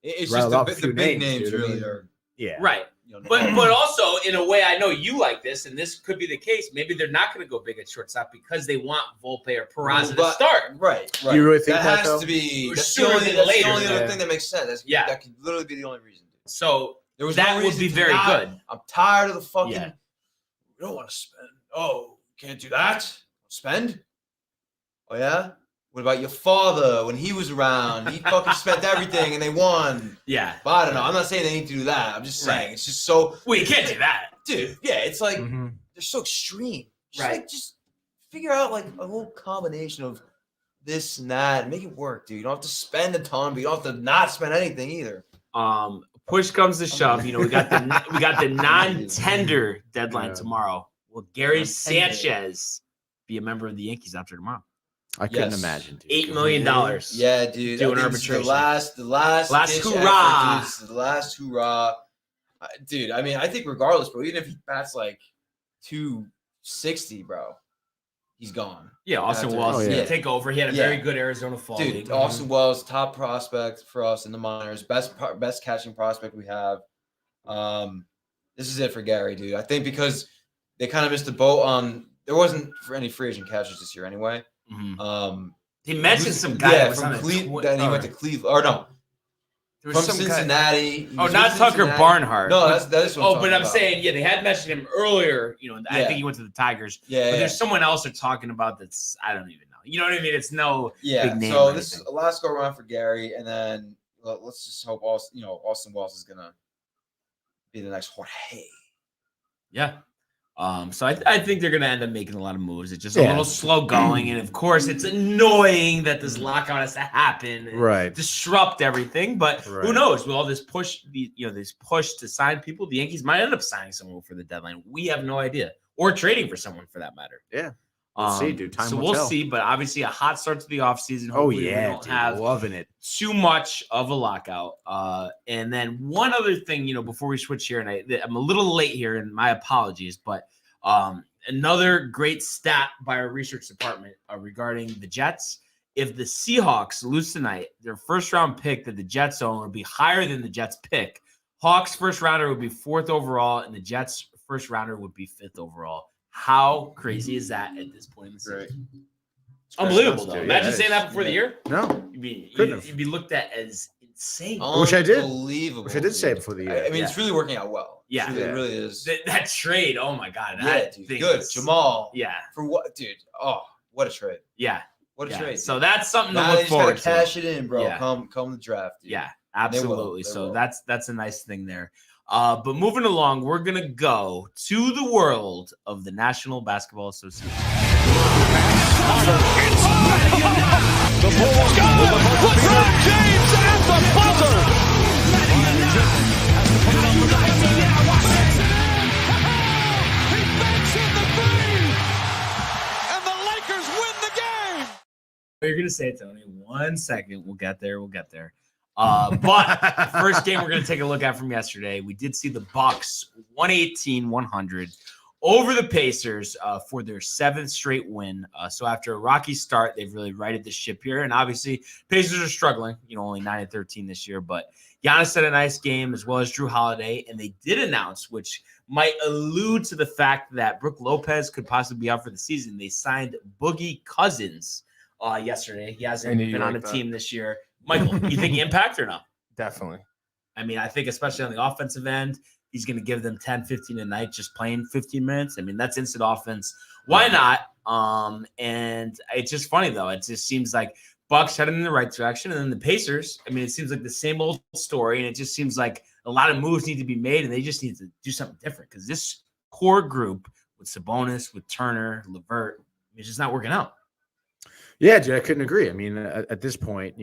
It's rattled just off a the few big names, names dude. I really mean, are. yeah. Right. But also, in a way, I know you like this, and this could be the case. Maybe they're not going to go big at shortstop because they want Volpe or Peraza to start. Right. Do you really think that that, has though? to be Or that's sooner the only, than that's later, the only other yeah. thing that makes sense. That could literally be the only reason. So There was that no would reason be to very not. good. I'm tired of the fucking. Yeah. We don't want to spend. Oh, can't do that. Spend. Oh yeah. What about your father when he was around? He fucking spent everything and they won. Yeah. But I don't know. I'm not saying they need to do that. I'm just saying it's just so. Well, you can't do that. Dude, yeah, it's like Mm-hmm. they're so extreme. Just Right. like, just figure out like a whole combination of this and that and make it work, dude. You don't have to spend a ton, but you don't have to not spend anything either. Push comes to shove. We got the non-tender deadline tomorrow. Will Gary Non-tender. Sanchez be a member of the Yankees after tomorrow? I couldn't Yes. imagine. Dude. $8 million. Yeah, dude. Do I an think this is arbitration. The last Last ditch hurrah. effort, dude. This is the last hurrah. Dude, I mean, I think regardless, bro, even if he bats like 260, bro, he's gone. Yeah, Austin After- Wells yeah. take over. He had a Yeah. very good Arizona fall Dude, league. Austin Wells, top prospect for us in the minors, best catching prospect we have. This is it for Gary, dude. I think because they kind of missed the boat on. There wasn't for any free agent catchers this year anyway. Mhm. He mentioned some guy yeah, that was from on Cleveland. the Then he went to Cleveland. Or no, There from was some guy- Cincinnati. He Oh, was not with Tucker Cincinnati. Barnhart. No, that is what Oh, I'm but talking I'm about. saying, yeah, they had mentioned him earlier. You know, I Yeah. think he went to the Tigers. Yeah, But yeah. there's someone else they're talking about that's I don't even know. You know what I mean? It's no Yeah, big name. so or this is anything. a last go around for Gary, and then let's just hope Austin Wells is gonna be the next Jorge. Yeah. So I think they're gonna end up making a lot of moves. It's just a Yeah. little slow going, and of course, it's annoying that this lockout has to happen, and Right. disrupt everything. But who Right. knows? With all this push, this push to sign people, the Yankees might end up signing someone for the deadline. We have no idea, or trading for someone for that matter. Yeah. We'll see, dude. Time so will we'll tell. see, but obviously a hot start to the offseason. Oh Hopefully we yeah, don't dude. have Loving it. too much of a lockout. And then one other thing, before we switch here, and I'm a little late here, and my apologies, but another great stat by our research department regarding the Jets. If the Seahawks lose tonight, their first round pick that the Jets own would be higher than the Jets pick. Hawks first rounder would be 4th overall, and the Jets first rounder would be 5th overall. How crazy is that at this point in the season? Unbelievable, though. Yeah, Imagine that saying is. that before the year. No. You'd be looked at as insane. I wish I did. Unbelievable. Wish I did say it dude. before the year. I mean, it's really working out well. Yeah. It really is. That trade, oh my God. Yeah, That dude. thing Good. is- Jamal. Yeah. For what, dude? Oh, what a trade. Yeah. What a Yeah. trade. So that's something now to they look just gotta forward to. cash it in, bro. Yeah. Come the draft. Dude. Yeah, They will. absolutely. They So will. that's a nice thing there. But moving along, we're gonna go to the world of the National Basketball Association. The Bulls go! LeBron James at the buzzer! He banks in the three! And the Lakers win the game! You're gonna say it, Tony. 1 second. We'll get there. But first game we're gonna take a look at from yesterday. We did see the Bucks 118-100 over the Pacers for their 7th straight win. So after a rocky start, they've really righted the ship here. And obviously, Pacers are struggling. Only 9-13 this year. But Giannis had a nice game, as well as Drew Holiday. And they did announce, which might allude to the fact that Brook Lopez could possibly be out for the season. They signed Boogie Cousins yesterday. He hasn't I knew you been on a liked that. team this year. Michael, you think impact or not? Definitely. I mean, I think especially on the offensive end, he's going to give them 10, 15 a night just playing 15 minutes. I mean, that's instant offense. Why not? And it's just funny, though. It just seems like Bucks heading in the right direction. And then the Pacers, I mean, it seems like the same old story. And it just seems like a lot of moves need to be made, and they just need to do something different because this core group with Sabonis, with Turner, LeVert, it's just not working out. Yeah, dude, I couldn't agree. I mean, at this point,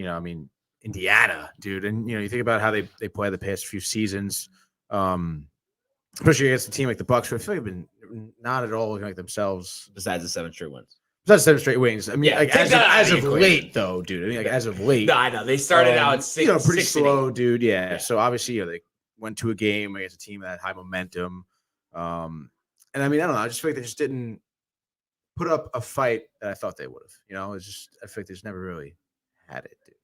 Indiana, dude, and you think about how they play the past few seasons, especially against a team like the Bucks, who I feel like have been not at all looking like themselves. Besides the 7 straight wins. That's 7 straight wins. I mean, Yeah, like, take that out as of of the equation. late, though, dude. I mean, like as of late, No, I know. They started out at 6, pretty 6 and 8. slow, dude. Yeah. So obviously, they went to a game against a team that had high momentum. And I mean, I don't know. I just feel like they just didn't put up a fight that I thought they would have. It's just I feel like they just never really had it, dude.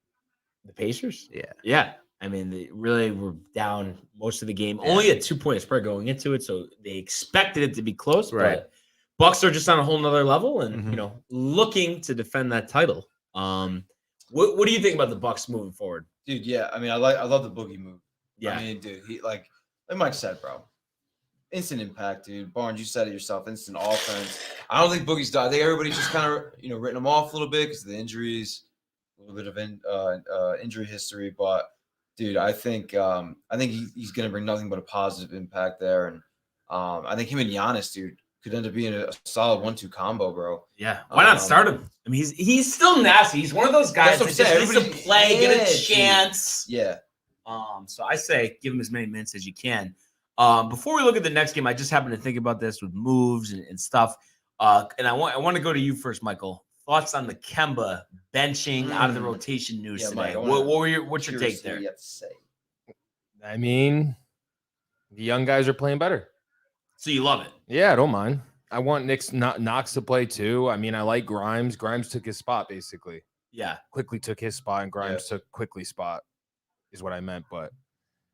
The Pacers? Yeah. Yeah. I mean, they really were down most of the game. Only a 2-point spread going into it, so they expected it to be close. Right. But Bucks are just on a whole nother level and, Mhm. looking to defend that title. What do you think about the Bucks moving forward? Dude, yeah. I mean, I love the Boogie move. Yeah. I mean, dude, he like Mike said, bro. Instant impact, dude. Barnes, you said it yourself. Instant offense. I don't think Boogie's done. I think everybody's just kind of written him off a little bit because of the injuries, a little bit of injury history. But dude, I think he's gonna bring nothing but a positive impact there, and I think him and Giannis, dude, could end up being a solid 1-2 combo, bro. Yeah. Why not start him? I mean, he's still nasty. He's one of those guys That's that what I'm just saying. needs to play, get a Everybody- chance. Yeah. So I say give him as many minutes as you can. Before we look at the next game, I just happened to think about this with moves and stuff. And I want to go to you first, Michael. Thoughts on the Kemba benching out of the rotation news Yeah, today? Mike, I wanna- What's your Curious take to there? hear what you have to say. I mean, the young guys are playing better. So you love it? Yeah, I don't mind. I want Knox to play too. I mean, I like Grimes. Grimes took his spot basically. Yeah. Quickly took his spot, and Grimes took Quickly's spot, is what I meant. But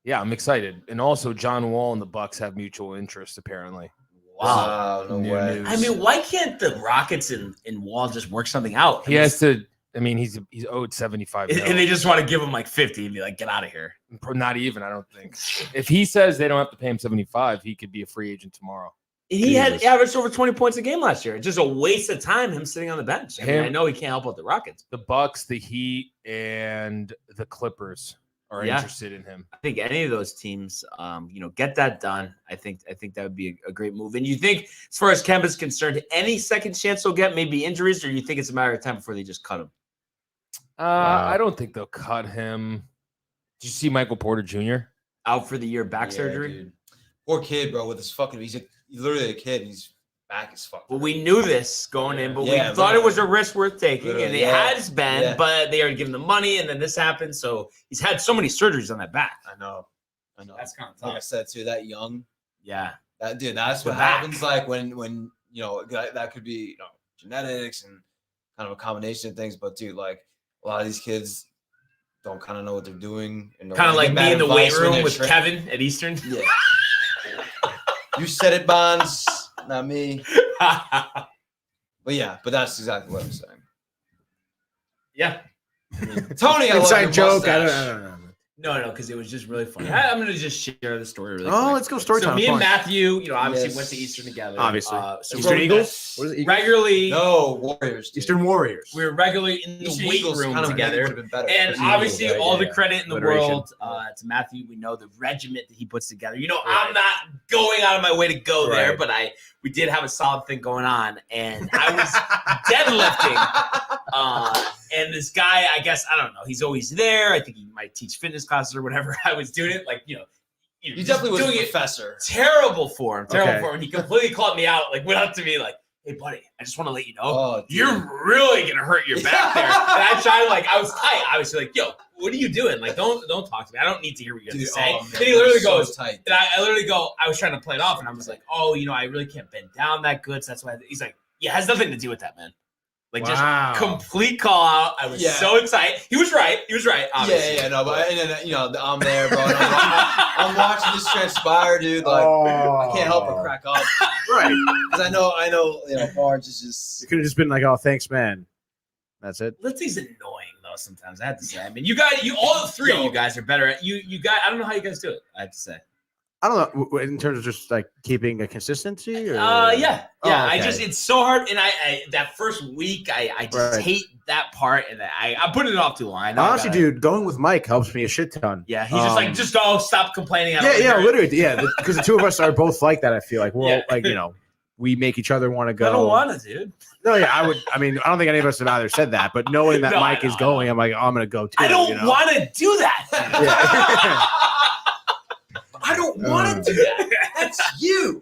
yeah, I'm excited. And also, John Wall and the Bucks have mutual interest apparently. Wow. No New way. news. I mean, why can't the Rockets and Wall just work something out? He has to I mean, he's owed 75 And million. they just want to give him like 50 and be like, get out of here. Not even, I don't think. If he says they don't have to pay him 75, he could be a free agent tomorrow. He had Jesus. averaged over 20 points a game last year. It's just a waste of time him sitting on the bench. I mean, Him- I know he can't help out the Rockets. The Bucks, the Heat, and the Clippers are Yeah. interested in him. I think any of those teams, get that done. I think that would be a great move. And you think, as far as Kemba is concerned, any second chance they'll get, maybe injuries, or you think it's a matter of time before they just cut him? I don't think they'll cut him. Did you see Michael Porter Jr.? Out for the year, back Yeah, surgery. dude. Poor kid, bro. With his fucking, he's literally a kid. And he's back as fuck. Well, we knew this going in, but Yeah, we thought it was a risk worth taking, and Literally, it yeah. has been. Yeah. But they already given the money, and then this happened. So he's had so many surgeries on that back. I know. That's kind of Like I tough. said too, that young, Yeah, that's The what back. happens. Like when that could be genetics and kind of a combination of things. But dude, like a lot of these kids don't kind of know what they're doing. And kind of like me in the weight room with Kevin. Kevin at Eastern. Yeah. You said it, Bonds, not me. But yeah, but that's exactly what I'm saying. Yeah. I mean, Tony, I love Inside your joke. I mustache. don't know. No, because it was just really funny. I'm going to just share the story really Oh, quick. let's go story So time. me and Fun. Matthew, obviously Yes. went to Eastern together. Obviously. So Eastern we're Eagles? What is it? Eagles? regularly, No, Warriors. Dude. Eastern Warriors. we were regularly in the Eastern weight Eagles room kind of maybe together. would've been better. And Eastern obviously, Eagles, all yeah, the yeah. credit in the Alliteration. world to Matthew. We know the regiment that he puts together. I'm not going out of my way to go there, Right. but we did have a solid thing going on, and I was deadlifting. And this guy, I guess, I don't know, he's always there. I think he might teach fitness classes or whatever. I was doing it You just definitely was a doing it professor. terrible for him. Okay. And he completely called me out, went up to me like, hey, buddy, I just want to let you know, Oh, dude. you're really going to hurt your back there. And I tried, I was tight. I was like, yo, what are you doing? Don't talk to me. I don't need to hear what you have to say. Man, and he literally so goes, tight. and I literally go, I was trying to play it off, and I was like, oh, I really can't bend down that good. So that's why he's like, yeah, it has nothing to do with that, man. Wow. Just complete call out. I was Yeah. so tight. He was right. Obviously. Yeah, no, but and then I'm there, bro. And I'm watching this transpire, dude. Like I can't help but crack up Right. because I know, Barnes is just. It could have just been like, oh, thanks, man. That's it. Lindsay's annoying though. Sometimes I have to say. I mean, you guys, all the three of you guys are better at you. You guys, I don't know how you guys do it. I have to say. I don't know. In terms of just like keeping a consistency? Or? Yeah. Oh, I okay. just it's so hard, and I that first week I just Right. hate that part, and I'm putting it off too long. I know. Honestly, dude, going with Mike helps me a shit ton. Yeah, he's just like, just go, stop complaining. I don't Yeah, wanna hear it." literally. Yeah, because the two of us are both like that. I feel like we're Yeah. all, like, we make each other want to go. I don't want to, dude. No, yeah, I would. I mean, I don't think any of us have either said that, but knowing that No, Mike I is know, going, I'm like, oh, I'm gonna go too. I don't want to do that. I don't want to do that. That's you.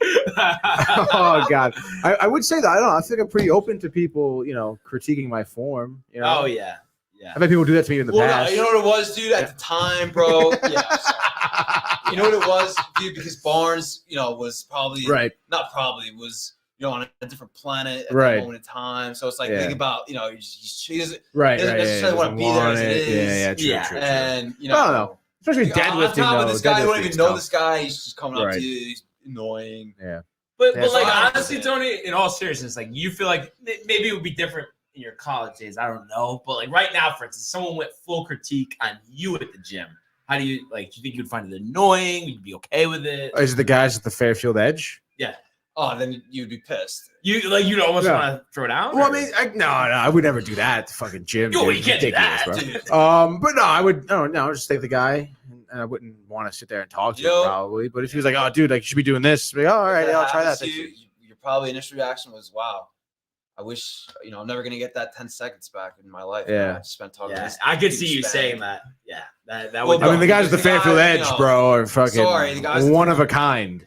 Oh God, I would say that. I don't know. I think I'm pretty open to people, critiquing my form. Oh yeah, yeah. I've had people do that to me in the Well, past. you know what it was, dude? At the time, bro. Yeah. You know what it was, dude? Because Barnes, was probably Right. not probably was. On a different planet at Right. that moment in time. So it's like, Yeah. think about, he doesn't Right. doesn't necessarily want to be there as it is. Yeah, true, Yeah. true. And, I don't know. Especially on deadlifting. top of though. this guy, you don't Deadlifting's even know tough. this guy. He's just coming up Right. to you. He's annoying. Yeah. But Yeah, but so like I honestly, understand. Tony, in all seriousness, you feel like maybe it would be different in your college days. I don't know, but right now, for instance, someone went full critique on you at the gym. How do you do you think you'd find it annoying? You'd be okay with it? Is it the guys at the Fairfield Edge? Oh, then you'd be pissed. You'd almost Yeah. want to throw it out. Well, or- I mean, no, I would never do that at the fucking gym. Yo, dude. you can't do Ridiculous, that, bro. dude. But no, I would. No, I'd just take the guy, and I wouldn't want to sit there and talk to him probably. But if he was like, "Oh, dude, you should be doing this," I'd be like, "Oh, all right, yeah, I'll try that." happens to you, your probably initial reaction was, "Wow, I wish I'm never gonna get that 10 seconds back in my life." Yeah. I spent talking. Yeah, to this I could see huge you span. saying that. Yeah, that Well, would. I mean, the guys at the because the Fairfield guys, Edge, bro, are fucking sorry, the guys- one of a kind.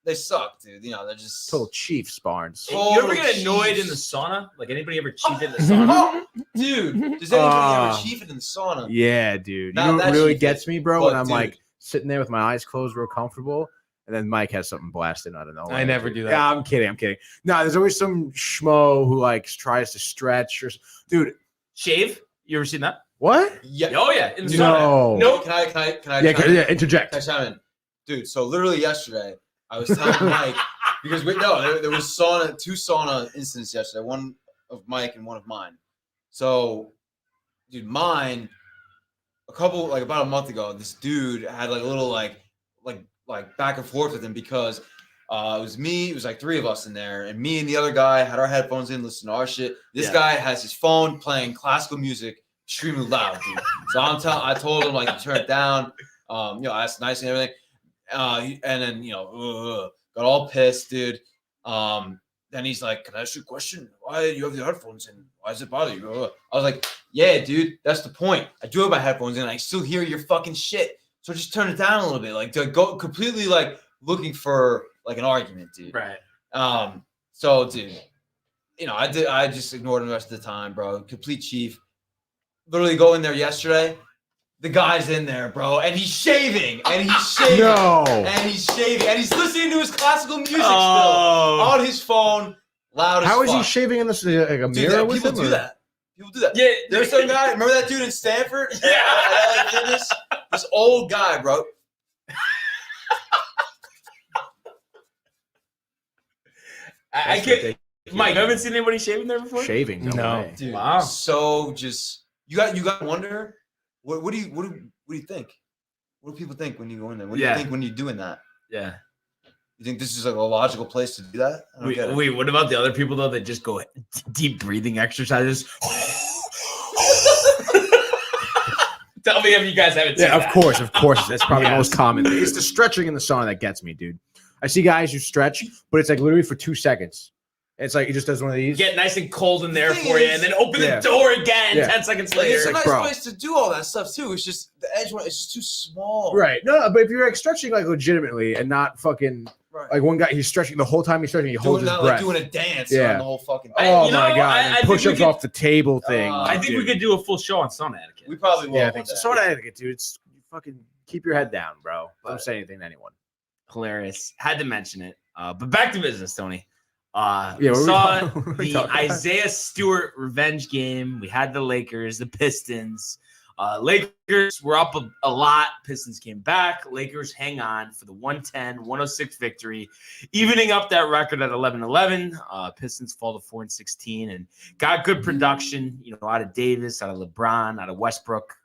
They suck, dude. They're just Total Chiefs, Barnes. You ever get annoyed in the sauna? Like anybody ever cheated in the sauna? Dude, does anybody ever chief it in the sauna? Yeah, dude. Not You know what that really cheap, gets me, bro? but When I'm dude. like sitting there with my eyes closed, real comfortable, and then Mike has something blasting. I don't know. I never do that. Yeah, I'm kidding. No, there's always some schmo who tries to stretch or, dude. Shave? You ever seen that? What? Yeah. Oh yeah, in the No. sauna. Nope. Can I? Yeah, chime in? yeah. Interject. Can I chime in? Dude, so literally yesterday, I was telling Mike because there was two sauna incidents yesterday, one of Mike and one of mine. So dude, mine. About a month ago, this dude had like a little like back and forth with him because it was me. It was like 3 of us in there, and me and the other guy had our headphones in, listening to our shit. This guy has his phone playing classical music extremely loud, dude. So I told him like to turn it down. I asked nice and everything. And then got all pissed, dude. Then he's like, "Can I ask you a question? Why do you have the headphones in? Why does it bother you?" I was like, "Yeah, dude, that's the point. I do have my headphones in, and I still hear your fucking shit. So just turn it down a little bit, like to go completely like looking for like an argument, dude." Right. So, dude, I just ignored him the rest of the time, bro. Complete chief. Literally go in there yesterday. The guy's in there, bro, and he's shaving, and he's shaving, and he's listening to his classical music still on his phone, loud as fuck. How is he shaving in this like a mirror with him? People do that. Yeah, There's some guy. Remember that dude in Stanford? Yeah, this old guy, bro. I can't. Mike, I haven't seen anybody shaving there before. Shaving? No. Way. Dude, Wow. So just you got to wonder. What do you think? What do people think when you go in there? What do you think when you're doing that? Yeah. You think this is like a logical place to do that? I don't get it. Wait, what about the other people though that just go deep breathing exercises? Tell me if you guys haven't seen that. Of course. That's probably the most common thing. It's the stretching in the sauna that gets me, dude. I see guys who stretch, but it's like literally for 2 seconds. It's like he just does one of these. Get nice and cold in there for you, and then open the door again 10 seconds later. It's a nice place to do all that stuff too. It's just the edge one. It's just too small. Right. No, but if you're like stretching like legitimately and not fucking like one guy, he's stretching the whole time he's stretching, he holds his breath. Like doing a dance on the whole fucking thing. Oh my god! Push-ups off the table thing. I think we could do a full show on sauna etiquette. We probably will. Yeah, I think so. Sauna etiquette, dude. It's fucking keep your head down, bro. Don't say anything to anyone. Hilarious. Had to mention it. But back to business, Tony. We saw the Isaiah Stewart revenge game. We had the Lakers, the Pistons. Lakers were up a lot. Pistons came back. Lakers hang on for the 110-106 victory, evening up that record at 11-11. Pistons fall to 4-16 and got good production, out of Davis, out of LeBron, out of Westbrook.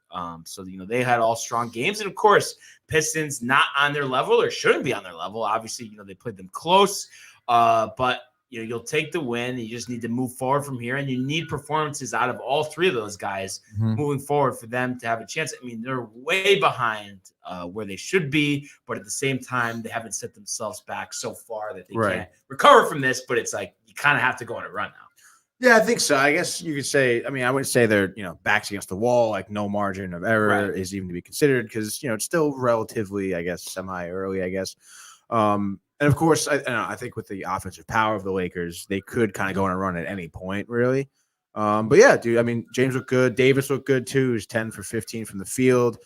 So they had all strong games. And of course, Pistons not on their level or shouldn't be on their level. Obviously, they played them close. But you'll take the win. You just need to move forward from here, and you need performances out of all 3 of those guys moving forward for them to have a chance. I mean, they're way behind where they should be, but at the same time, they haven't set themselves back so far that they can't recover from this. But it's like you kind of have to go on a run now. Yeah, I think so. I guess you could say. I mean, I wouldn't say they're backs against the wall, like no margin of error is even to be considered because it's still relatively, I guess, semi early, I guess. And of course, I think with the offensive power of the Lakers, they could kind of go on a run at any point, really. But yeah, dude, I mean, James looked good. Davis looked good, too. He was 10 for 15 from the field,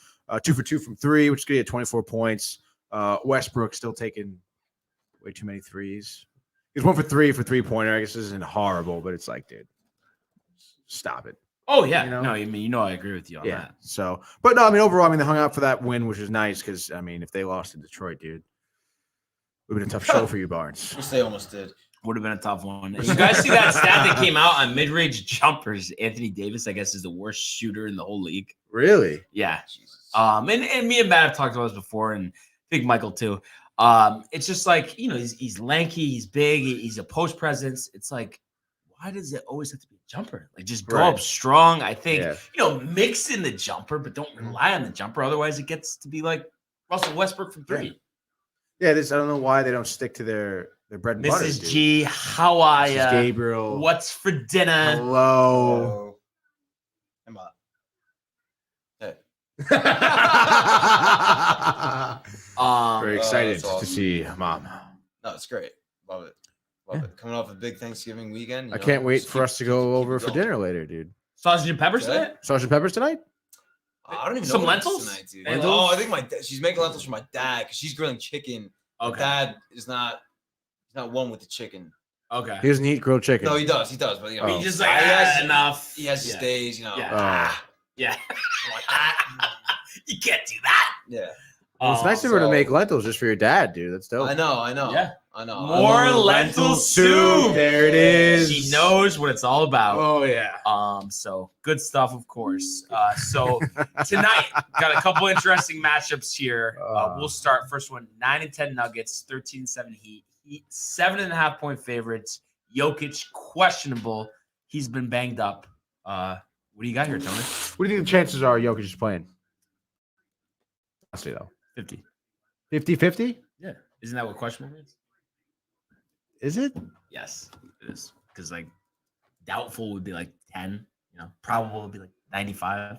2 for 2 from 3, which is good at 24 points. Westbrook still taking way too many threes. He was 1 for 3 for three-pointer. I guess this isn't horrible, but it's like, dude, stop it. Oh, yeah. No, I mean, I agree with you on that. So, but no, I mean, overall, they hung out for that win, which is nice because, I mean, if they lost to Detroit, dude, it would have been a tough show for you, Barnes. Which they almost did. Would have been a tough one. You guys see that stat that came out on mid-range jumpers? Anthony Davis, I guess, is the worst shooter in the whole league. Really? Yeah. And me and Matt have talked about this before, and I think Michael too. It's just like, he's lanky, he's big, he's a post presence. It's like, why does it always have to be a jumper? Like, just go up strong. I think, mix in the jumper, but don't rely on the jumper. Otherwise, it gets to be like Russell Westbrook from 3. Yeah, I don't know why they don't stick to their bread and butter. Mrs. G, how are you? Mrs. Gabriel. What's for dinner? Hello. Emma. Hey. Very excited awesome to see Mom. No, it's great. Love it. Love it. Coming off a big Thanksgiving weekend. I can't wait for us to go over for dinner later, dude. Sausage and peppers tonight? Sausage and peppers tonight? I don't even know some lentils tonight, dude. Lentils? I think she's making lentils for my dad because she's grilling chicken. Okay. My dad is not one with the chicken. Okay. He doesn't eat grilled chicken. No, he does. But he just like enough. He has his days, Yeah. You can't do that. Yeah. Well, it's nice of her to make lentils just for your dad, dude. That's dope. I know. Yeah. I know. More lentil soup. There it is. She knows what it's all about. Oh yeah. So good stuff, of course. So tonight got a couple interesting matchups here. We'll start first one: 9-10 Nuggets, 13-7 Heat. 7.5 point favorites. Jokic questionable. He's been banged up. What do you got here, Tony? What do you think the chances are Jokic is playing? Honestly, though. 50. 50-50? Yeah. Isn't that what questionable means? Is it? Yes, it is. Because like doubtful would be like 10. Probable would be like 95.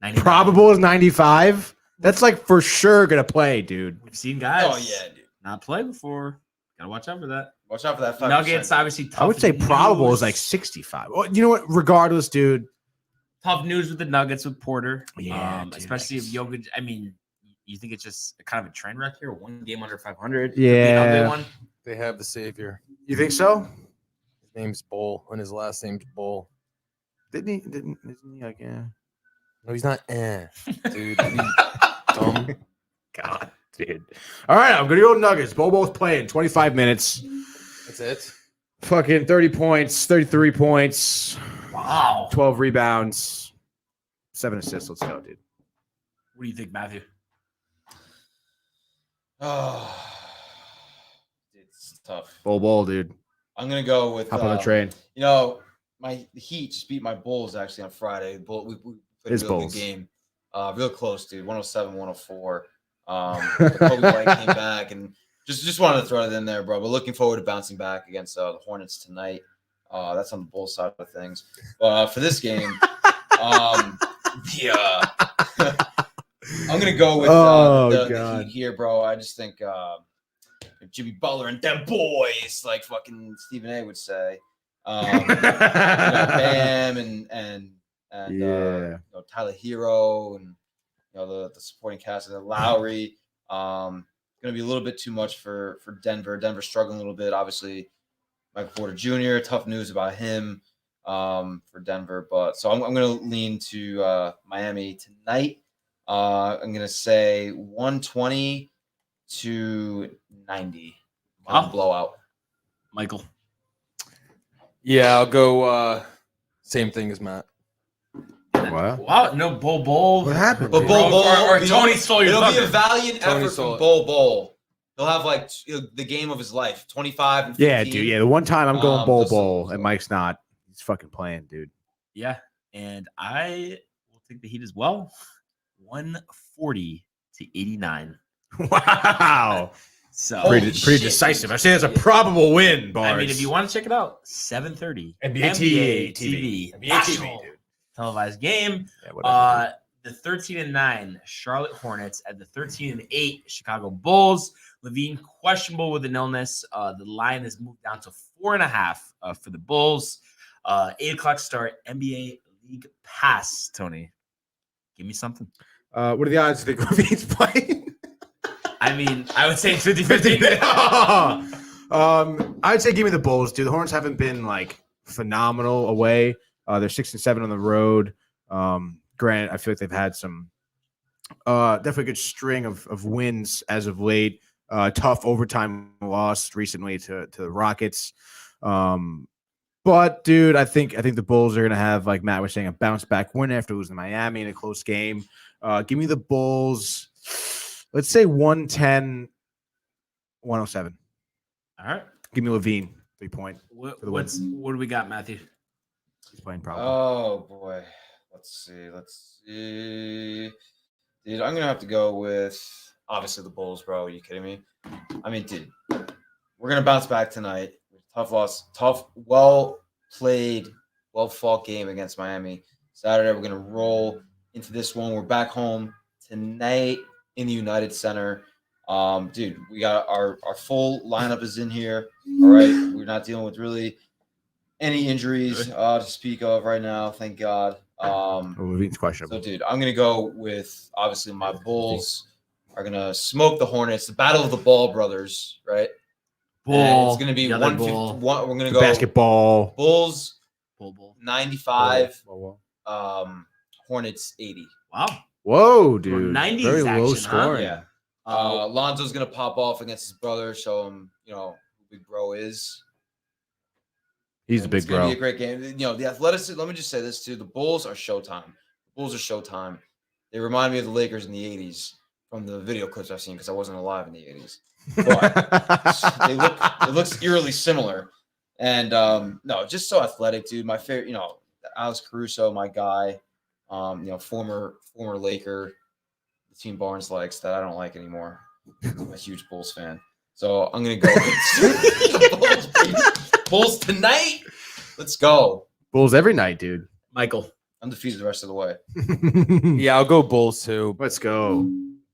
99. Probable is 95. That's like for sure gonna play, dude. We've seen guys. Oh yeah, dude. Not play before. Gotta watch out for that. Watch out for that. 5%. Nuggets obviously tough. I would say probable news. is like 65. Well, you know what? Regardless, dude. Tough news with the Nuggets with Porter. Yeah, dude, especially if Jokic. I mean, you think it's just kind of a train wreck here? One game under 500. Could be Yeah. an ugly one. They have the savior. You think so? His name's Bull, and his last name's Bull. Isn't he like, yeah. No, he's not. Dude. Dumb. God, dude. All right, I'm gonna go Nuggets. Bobo's playing 25 minutes. That's it. Fucking 30 points, 33 points, Wow. 12 rebounds, 7 assists. Let's go, dude. What do you think, Matthew? Oh, it's tough. Bobo, dude. I'm gonna go with Hop on the train. The Heat just beat my Bulls actually on Friday. We played His a real Bulls. good game. Real close, dude. 107-104. The Kobe White came back and just wanted to throw it in there, bro. But looking forward to bouncing back against the Hornets tonight. That's on the Bulls side of things. But for this game, I'm gonna go with the Heat here, bro. I just think Jimmy Butler and them boys, like fucking Stephen A. would say. Bam and Tyler Hero and the supporting cast of Lowry. Going to be a little bit too much for Denver. Denver struggling a little bit. Obviously, Michael Porter Jr. Tough news about him for Denver, but so I'm going to lean to Miami tonight. I'm going to say 120-90. Wow. Blowout. Michael. Yeah, I'll go same thing as Matt. What? Wow. No, Bull. What happened? But dude? Bull, or Tony stole your it'll be a thunder. valiant Tony effort stole from it. Bull. He'll have like the game of his life, 25 and 15. Yeah, dude. Yeah, the one time I'm going Bowl, so- and Mike's not. He's fucking playing, dude. Yeah. And I will take the Heat as well. 140-89. Wow. So Holy Pretty shit, decisive. dude. I say that's a probable win, Bars. I mean, if you want to check it out, 7:30 NBA TV, NBA national TV, dude. televised game. Yeah, whatever. The 13-9 Charlotte Hornets at the 13-8 Chicago Bulls. Levine questionable with an illness. The line has moved down to 4.5 for the Bulls. 8:00 start. NBA League Pass. Tony, give me something. What are the odds that Levine's playing? I mean, I would say 50-50. I'd say give me the Bulls, dude. The Hornets haven't been like phenomenal away. They're 6-7 on the road. Granted, I feel like they've had some definitely a good string of wins as of late. Tough overtime loss recently to the Rockets. But dude, I think the Bulls are gonna have, like Matt was saying, a bounce back win after losing to Miami in a close game. Give me the Bulls. Let's say 110-107. All right. Give me Levine 3 point. What the win. do we got, Matthew? He's playing probably. Oh boy. Let's see. Dude, I'm gonna have to go with obviously the Bulls, bro. Are you kidding me? I mean, dude, we're gonna bounce back tonight. Tough loss, well played, well fought game against Miami. Saturday, we're gonna roll into this one. We're back home tonight in the United Center. Dude, we got our full lineup is in here. All right. We're not dealing with really any injuries to speak of right now, thank God. Levine's questionable. So, dude, I'm going to go with, obviously, my Bulls are going to smoke the Hornets. The battle of the Ball brothers, right? And it's going to be 150. We're going to go basketball. Bulls, Bull. 95, Whoa. Hornets, 80. Wow. Whoa, dude. 90s Very low action, huh? scoring. Yeah. Lonzo's gonna pop off against his brother, show him, who Big Bro is. He's a big It's gonna bro. be a great game. The athleticism. Let me just say this too: the Bulls are showtime. Showtime. They remind me of the Lakers in the '80s from the video clips I've seen because I wasn't alive in the '80s. But it looks eerily similar, and no, just so athletic, dude. My favorite, Alex Caruso, my guy, former Laker. The team Barnes likes that I don't like anymore. I'm a huge Bulls fan, so I'm gonna go with Bulls tonight. Let's go. Bulls every night, dude. Michael, Undefeated the rest of the way. Yeah, I'll go Bulls too. Let's go.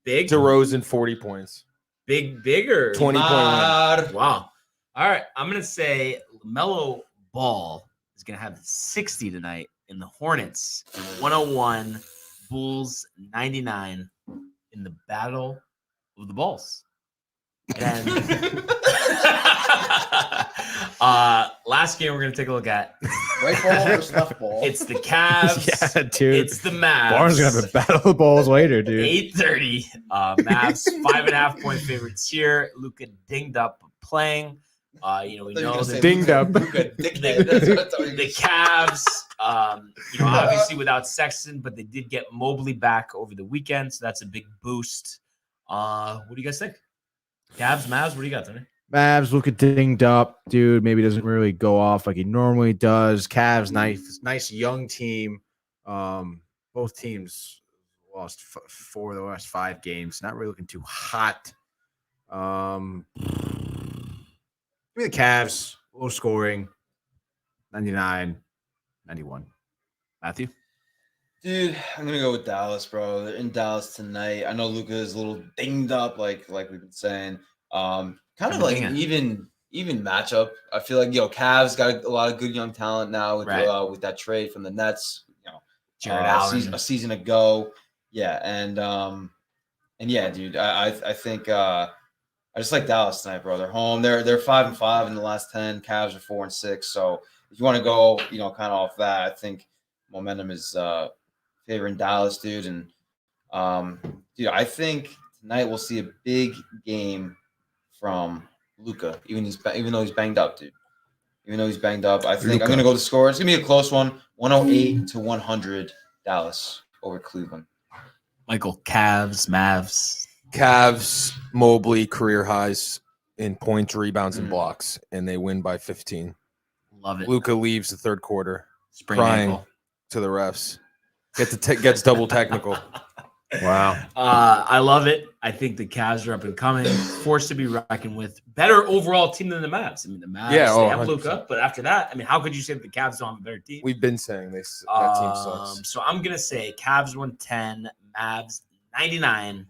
big, DeRozan 40 points. bigger. 20 point win. Wow. All right, I'm gonna say LaMelo Ball is gonna have 60 tonight in the Hornets 101, Bulls 99 in the Battle of the Balls. And last game we're gonna take a look at. Right ball versus left ball. It's the Cavs. Yeah, dude. It's the Mavs. Barnes gonna have a battle of the balls later, dude. 8:30. Mavs 5.5 point favorites here. Luka dinged up playing. We know the Dinged up. the Cavs, obviously without Sexton, but they did get Mobley back over the weekend, so that's a big boost. What do you guys think? Cavs, Mavs, what do you got, Tony? Mavs looking dinged up, dude. Maybe doesn't really go off like he normally does. Cavs, nice young team. Both teams lost 4 of the last 5 games. Not really looking too hot. Give me the Cavs, low scoring, 99, 91. Matthew? Dude, I'm gonna go with Dallas, bro. They're in Dallas tonight. I know Luka is a little dinged up, like we've been saying. Kind of like an even matchup. I feel like Cavs got a lot of good young talent now with that trade from the Nets. Jared Allen a season ago, yeah, and yeah, dude. I think I just like Dallas tonight, bro. They're home. They're 5-5 in the last 10. Cavs are 4-6. So if you want to go, kind of off that, I think momentum is favoring Dallas, dude. And dude, I think tonight we'll see a big game from Luka, even though he's banged up, dude. Even though he's banged up, I think I'm gonna go to the score. It's gonna be a close one, 108-100, Dallas over Cleveland. Michael, Cavs, Mavs. Cavs, Mobley, career highs in points, rebounds, and blocks, and they win by 15. Love it. Luka leaves the third quarter, Spring crying ankle. to the refs. Gets double technical. Wow. I love it. I think the Cavs are up and coming, forced to be reckoned with. Better overall team than the Mavs. I mean, the Mavs, they have 100%. Luka, but after that, how could you say that the Cavs don't have a better team? We've been saying that team sucks. So I'm going to say Cavs 110, Mavs 99,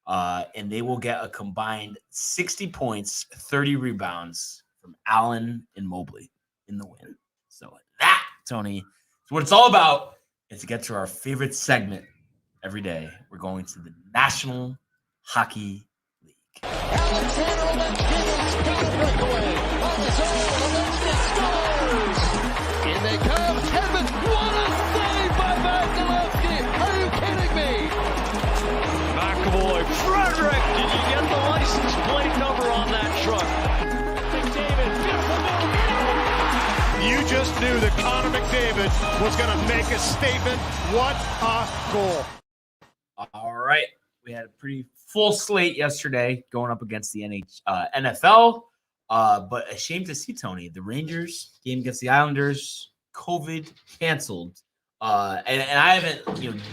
and they will get a combined 60 points, 30 rebounds from Allen and Mobley in the win. So that, Tony, is what it's all about. And to get to our favorite segment every day, we're going to the National Hockey League. Alexander Ovechkin's got a breakaway on his own, Ovechkin scores! In they come, Kevin, what a save by Vasilevsky! Are you kidding me? McAvoy, Frederick, did you get the license plate number on that truck? McDavid, beautiful move! You just knew that Connor McDavid was going to make a statement. What a goal! All right. We had a pretty full slate yesterday going up against the NFL. But a shame to see, Tony, the Rangers game against the Islanders, COVID canceled. And I haven't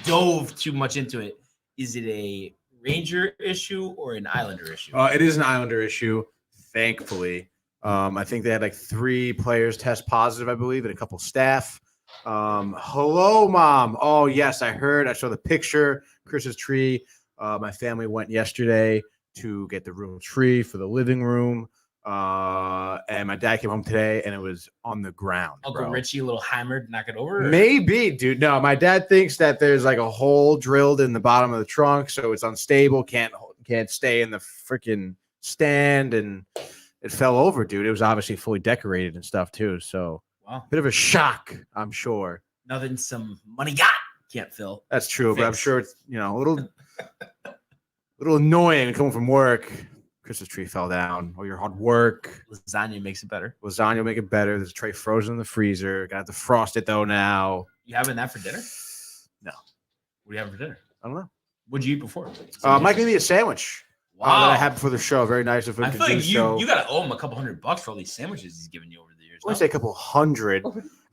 dove too much into it. Is it a Ranger issue or an Islander issue? It is an Islander issue, thankfully. I think they had like 3 players test positive, I believe, and a couple staff. Hello, Mom. Oh, yes, I heard. I saw the picture, Chris's tree. My family went yesterday to get the real tree for the living room. And my dad came home today, and it was on the ground. Uncle bro. Richie, a little hammered, knock it over? Maybe, dude. No, my dad thinks that there's like a hole drilled in the bottom of the trunk, so it's unstable, can't stay in the freaking stand, and it fell over, dude. It was obviously fully decorated and stuff too. So, Wow. Bit of a shock, I'm sure. Nothing some money got can't fill. That's true, but I'm sure it's a little little annoying coming from work. Christmas tree fell down. All your hard work. Lasagna makes it better. Lasagna will make it better. There's a tray frozen in the freezer. Got to defrost it though now. You having that for dinner? No. What are you having for dinner? I don't know. What'd you eat before? Mike made me a sandwich. Wow. That I had before the show. Very nice of him. I to feel do like so. you got to owe him a couple $100 for all these sandwiches he's given you over the years. I want to say a couple hundred.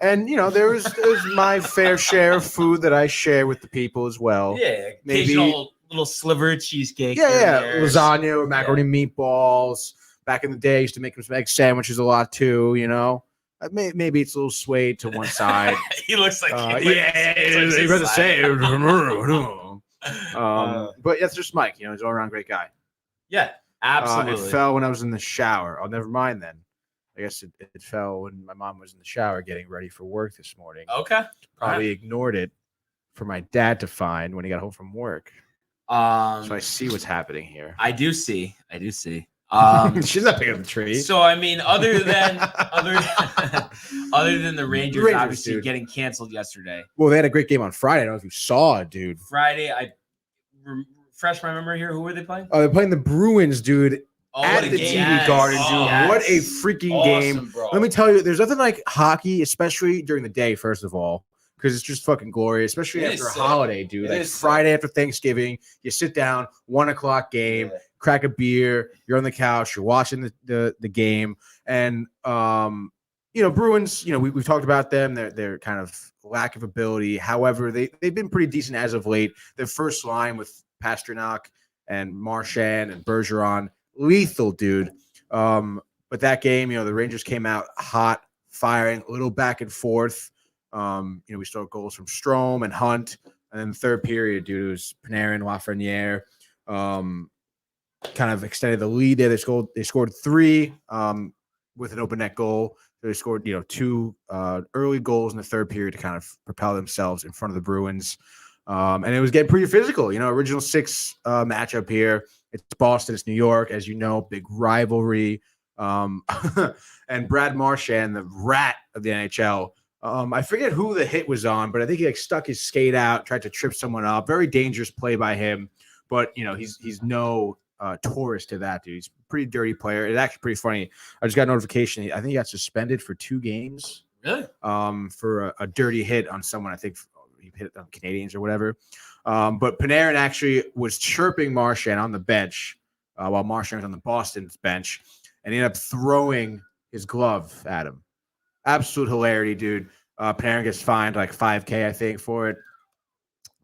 And, there's my fair share of food that I share with the people as well. Yeah, maybe occasional little sliver of cheesecake. Yeah. Lasagna or macaroni meatballs. Back in the day, I used to make him some egg sandwiches a lot too, Maybe it's a little swayed to one side. He looks like you better say it. But that's just Mike. He's all around great guy. Yeah, absolutely. It fell when I was in the shower. Oh, never mind then. I guess it fell when my mom was in the shower getting ready for work this morning. Okay. Probably ignored it for my dad to find when he got home from work. So I see what's happening here. I do see. She's not picking up the tree. So I mean, other than the Rangers obviously dude. getting canceled yesterday. Well, they had a great game on Friday. I don't know if you saw it, dude. Friday, I refresh my memory here. Who were they playing? Oh, they're playing the Bruins, dude. Oh, at what a the game. TV Garden, dude. Yes. What a freaking Awesome, game. bro. Let me tell you, there's nothing like hockey, especially during the day, first of all, because it's just fucking glorious, especially It after is a sick. holiday, dude. It Like is sick. Friday after Thanksgiving, you sit down, 1:00 game, crack a beer, you're on the couch, you're watching the game. And, Bruins, we've talked about them. They're kind of lack of ability. However, they've been pretty decent as of late. Their first line with Pasternak and Marchand and Bergeron, lethal, dude. But that game, the Rangers came out hot, firing, a little back and forth. We saw goals from Strome and Hunt. And then the third period, dude, it was Panarin, Lafreniere. Kind of extended the lead there. They scored 3 with an open net goal. They scored, 2 early goals in the third period to kind of propel themselves in front of the Bruins. And it was getting pretty physical. Original 6 matchup here. It's Boston, it's New York, as you know, big rivalry. And Brad Marchand, the rat of the NHL. I forget who the hit was on, but I think he stuck his skate out, tried to trip someone up. Very dangerous play by him. But he's no tourist to that, dude. He's a pretty dirty player. It's actually pretty funny. I just got a notification. I think he got suspended for 2 games. Really? For a dirty hit on someone. I think he hit on Canadiens or whatever. But Panarin actually was chirping Marchand on the bench while Marchand was on the Boston's bench, and he ended up throwing his glove at him. Absolute hilarity, dude. Panarin gets fined like $5,000, I think, for it.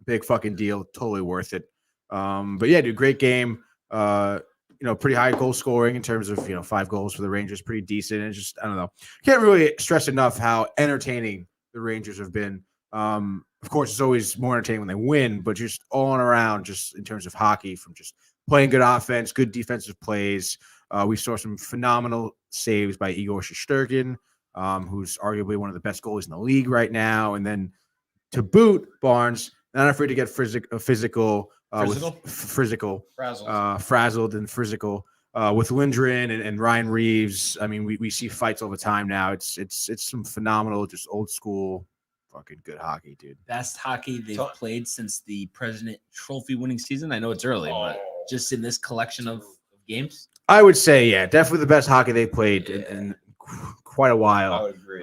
Big fucking deal. Totally worth it. But yeah, dude, great game. Pretty high goal scoring in terms of 5 goals for the Rangers. Pretty decent. And just, I don't know. Can't really stress enough how entertaining the Rangers have been. Of course, it's always more entertaining when they win, but just all around, just in terms of hockey, from just playing good offense, good defensive plays. We saw some phenomenal saves by Igor Shesterkin, who's arguably one of the best goalies in the league right now. And then to boot, Barnes, not afraid to get physical. Frazzled and physical with Lindgren and Ryan Reeves. I mean, we see fights all the time now. It's some phenomenal, just old school, fucking good hockey, dude. Best hockey they've played since the President Trophy winning season. I know it's early, but just in this collection of games, I would say, yeah, definitely the best hockey they played in quite a while. I would agree.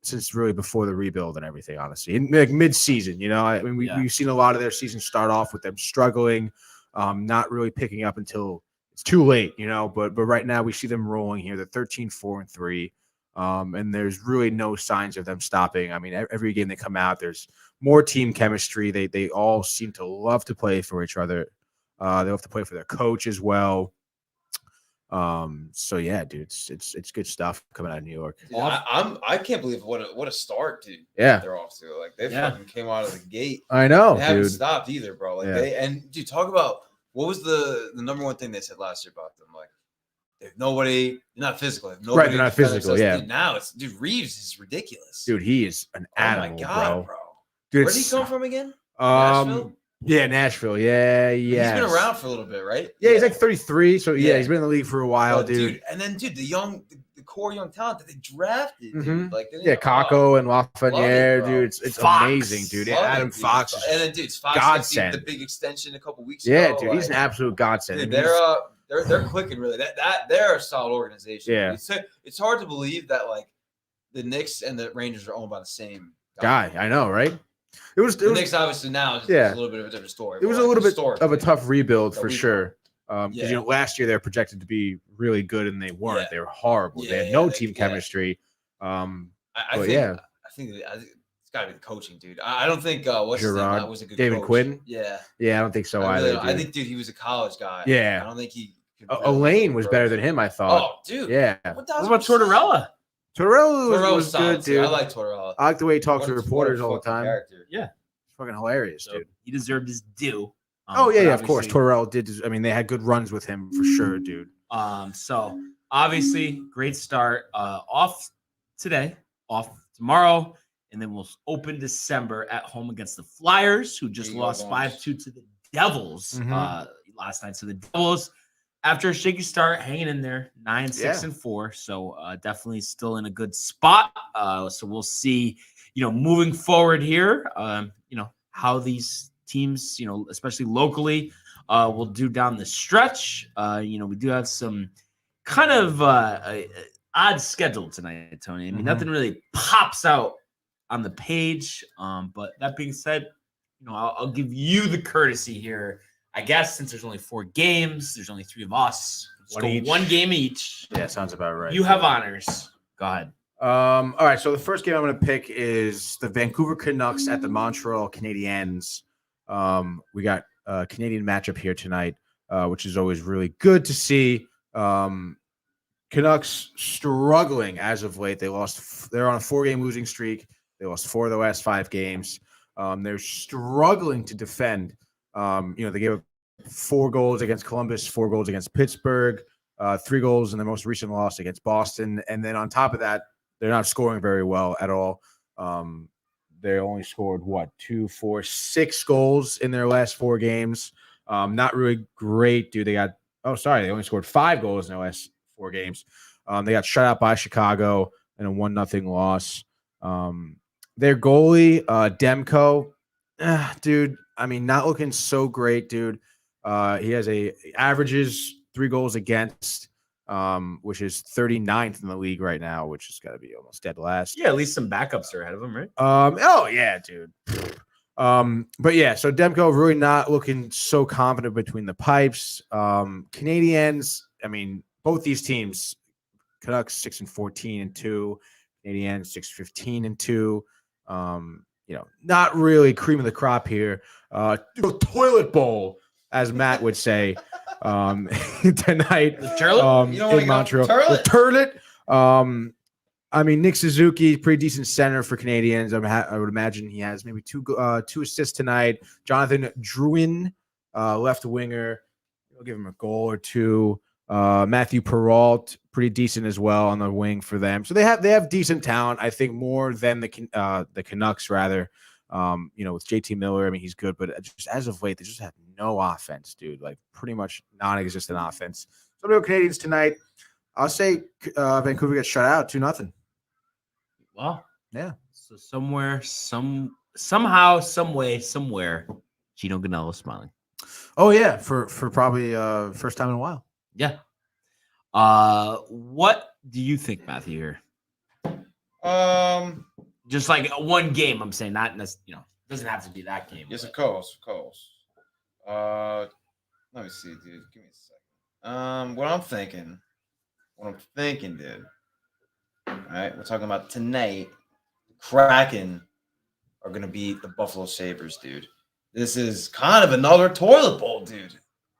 Since really before the rebuild and everything, honestly, in like mid-season, we've seen a lot of their season start off with them struggling, not really picking up until it's too late, but right now we see them rolling here. They're 13-4-3, and there's really no signs of them stopping. I mean, every game they come out, there's more team chemistry. They all seem to love to play for each other. They love to play for their coach as well. So yeah, dude, it's good stuff coming out of New York. Dude, I can't believe what a start, dude. Yeah, they're off to. Like they fucking came out of the gate. I know, they haven't dude. stopped either, bro. Like dude, talk about what was the number one thing they said last year about them? Like if nobody, they're not physical. Right, they're not physical. Yeah. Dude, now it's Reeves is ridiculous. Dude, he is an animal, oh my God, bro. Dude, where did he come from again? Nashville. Yeah, Nashville. Yeah. He's been around for a little bit, right? Yeah, he's like 33. So yeah, he's been in the league for a while, dude. And then, the core young talent that they drafted, dude. Mhm. Like, Yeah, Kako and Lafreniere, bro. dude. It's Fox. amazing, dude. Love it, Adam dude. Fox is And then, dude, Fox godsend. the big extension a couple weeks yeah, ago. dude. He's an like, absolute godsend. dude, And he's- they're clicking really. They're a solid organization. Yeah. It's hard to believe that like the Knicks and the Rangers are owned by the same guy. I know, right? The Knicks obviously now is a little bit of a different story. It was but, a like, little bit of a tough rebuild that for we- sure. Because Yeah. you know, last year they were projected to be really good, and they weren't. Yeah. They were horrible. Yeah, they had no yeah, team yeah. chemistry. I but think yeah. I think it's got to be the coaching, dude. I don't think what's his name Gerard, that was a good David coach. Quinn? Yeah, Yeah, I don't think so I either. really don't. I dude. think, dude, he was a college guy. Yeah. I don't think he. could Elaine was grow. better than him, I thought. Oh, dude. Yeah. 1000%. What about Tortorella? Tortorella Tortorella was solid, good, too. dude. I like Tortorella. I like the way he talks What to a- reporters what a all the fucking time. character. Yeah. It's fucking hilarious, So dude. he deserved his due. Oh, yeah, but yeah, of course. obviously- Tortorella did. I mean, they had good runs with him for sure, dude. So obviously, great start. Off today, off tomorrow, and then we'll open December at home against the Flyers, who just There you go, lost Bones. 5-2 to the Devils Mhm. last night. So the Devils, after a shaky start, hanging in there, 9-6-4. So definitely still in a good spot. So we'll see, moving forward here, how these teams, especially locally, will do down the stretch. We do have some kind of odd schedule tonight, Tony. I mean, Mhm. nothing really pops out on the page. But that being said, I'll give you the courtesy here. I guess since there's only 4 games, there's only 3 of us. Let's One go each. 1 game each. Yeah, sounds about right. You have honors. Go ahead. All right, so the first game I'm going to pick is the Vancouver Canucks at the Montreal Canadiens. We got a Canadian matchup here tonight, which is always really good to see. Canucks struggling as of late. They're on a 4-game losing streak. They lost 4 of the last 5 games. They're struggling to defend. They gave up 4 goals against Columbus, 4 goals against Pittsburgh, 3 goals in their most recent loss against Boston. And then on top of that, they're not scoring very well at all. They only scored 2, 4, 6 goals in their last 4 games. Not really great, dude. They only scored 5 goals in their last 4 games. They got shut out by Chicago in a 1-0 loss. Their goalie, Demko, dude, I mean, not looking so great, dude. He averages 3 goals against, which is 39th in the league right now, which has got to be almost dead last. Yeah, at least some backups are ahead of him, right? Oh yeah, dude. But yeah, so Demko really not looking so confident between the pipes. Canadiens, I mean, both these teams, Canucks 6-14-2, Canadiens 6-15-2. Not really cream of the crop here. Toilet bowl, as Matt would say, tonight. The turlet? You don't wanna in go Montreal. turlet? The turlet. I mean, Nick Suzuki, pretty decent center for Canadians. I would imagine he has maybe 2 assists tonight. Jonathan Drouin, left winger, we'll give him a goal or 2. Matthew Perrault, pretty decent as well on the wing for them. So they have decent talent, I think, more than the Canucks rather. With JT Miller, I mean, he's good, but just as of late, they just have no offense, dude. Like pretty much non-existent offense. So the Canadians tonight, I'll say Vancouver gets shut out 2-0. Well, Yeah. So somewhere, somehow, some way, somewhere, Gino Ganello smiling. Oh yeah, for probably first time in a while. Yeah. What do you think, Matthew? Here, just like 1 game. I'm saying not necessarily. Doesn't have to be that game. Yes, but- of course. Let me see, dude. Give me a second. What I'm thinking, dude. All right, we're talking about tonight. The Kraken are gonna beat the Buffalo Sabres, dude. This is kind of another toilet bowl, dude.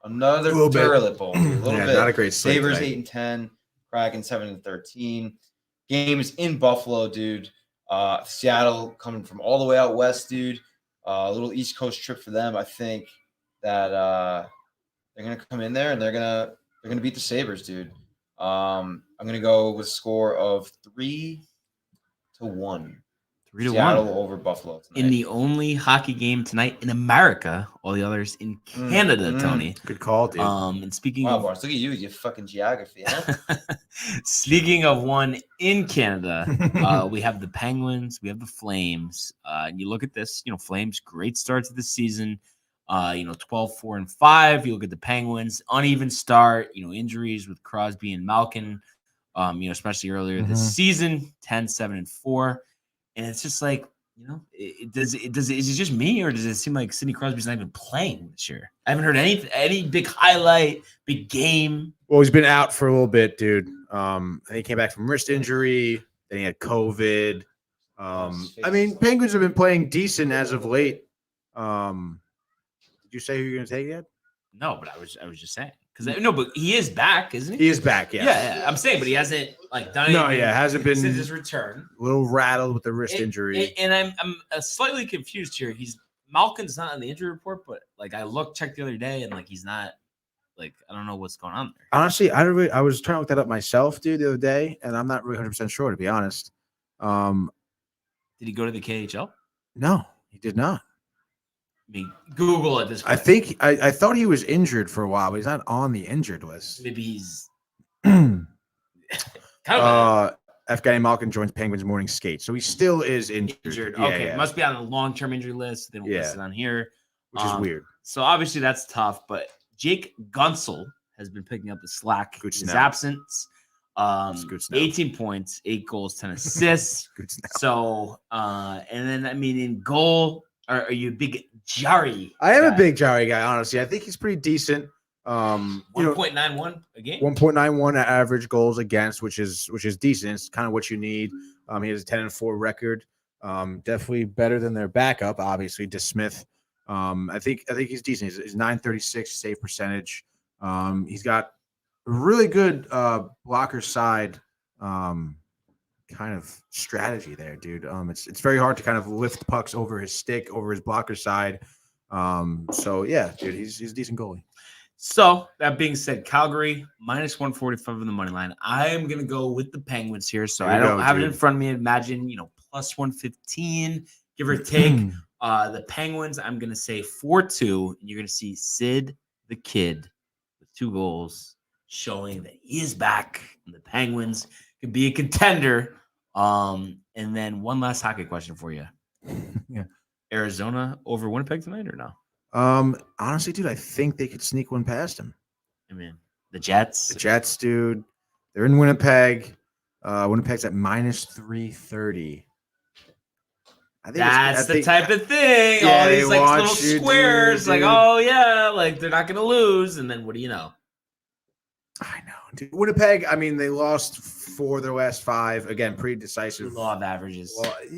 Another Little bit. toilet bowl, dude. A little Yeah, bit. not a great slate Sabres tonight. 8-10, Kraken 7-13. Game is in Buffalo, dude. Seattle coming from all the way out west, dude. A little East Coast trip for them. I think that they're gonna come in there and they're gonna beat the Sabres, dude. I'm gonna go with a score of 3-1. 3-1. Seattle over Buffalo tonight. In the only hockey game tonight in America, all the others in Canada, Tony. Good call, dude. And speaking Wow, of Boris, look at you, fucking geography, huh? speaking of one in Canada, we have the Penguins, we have the Flames. And you look at this, Flames, great start to the season. 12-4-5. You look at the Penguins, uneven start, injuries with Crosby and Malkin, especially earlier this season, 10-7-4. And it's just like, is it just me, or does it seem like Sidney Crosby's not even playing this year? I haven't heard any big highlight, big game. Well, he's been out for a little bit, dude. And he came back from wrist injury. Then he had COVID. Penguins have been playing decent as of late. Did you say who you're going to take yet? No, but I was just saying. But he is back, isn't he? He is back, yes. Yeah, I'm saying, but he hasn't done anything. Hasn't been since his return. A little rattled with the wrist injury. And I'm slightly confused here. Malkin's not on the injury report, but I checked the other day, and he's not. I don't know what's going on there. Honestly, I was trying to look that up myself, dude, the other day, and I'm not really 100% sure, to be honest. Did he go to the KHL? No, he did not. Google at this point. I think I thought he was injured for a while, but he's not on the injured list. Maybe he's Evgeny Malkin joins Penguins morning skate, so he still is injured. Okay, must be on the long-term injury list. They don't list it on here, which is weird. So obviously that's tough. But Jake Gunsel has been picking up the slack in his absence. 18 points, 8 goals, 10 assists. So, and then in goal, are you a big Jari? I am a big Jari guy, honestly. I think he's pretty decent. 1.91 a game. 1.91 average goals against, which is decent. It's kind of what you need. He has a 10-4 record. Definitely better than their backup, obviously, DeSmith. I think he's decent. He's 936 save percentage. He's got a really good blocker side kind of strategy there, dude. It's very hard to kind of lift pucks over his stick, over his blocker side. So yeah, dude, he's a decent goalie. So that being said, Calgary -145 on the money line. I am gonna go with the Penguins here. So I don't have it in front of me. Imagine +115, give or take. The Penguins, I'm gonna say 4-2, and you're gonna see Sid the Kid with 2 goals, showing that he is back, and the Penguins can be a contender. And then one last hockey question for you. Yeah. Arizona over Winnipeg tonight or no? Honestly, dude, I think they could sneak one past him. The Jets. The Jets, dude. They're in Winnipeg. Winnipeg's at -330. That's the type of thing. All these little squares, dude. They're not gonna lose, and then what do you know? I know, dude. Winnipeg, they lost 4 of their last 5. Again, pretty decisive. Law of averages. But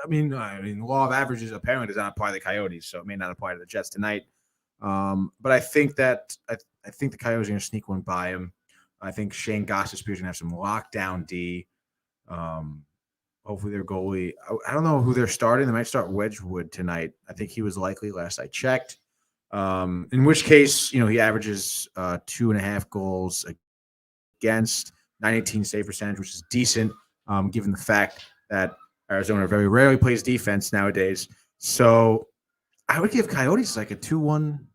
law of averages apparently does not apply to the Coyotes, so it may not apply to the Jets tonight. But I think that I think the Coyotes are going to sneak one by him. I think Shane Gostisbehere is going to have some lockdown D. Hopefully their goalie. I don't know who they're starting. They might start Wedgwood tonight. I think he was likely last I checked. In which case, he averages 2.5 goals against, 918 save percentage, which is decent, given the fact that Arizona very rarely plays defense nowadays. So I would give Coyotes a 2-1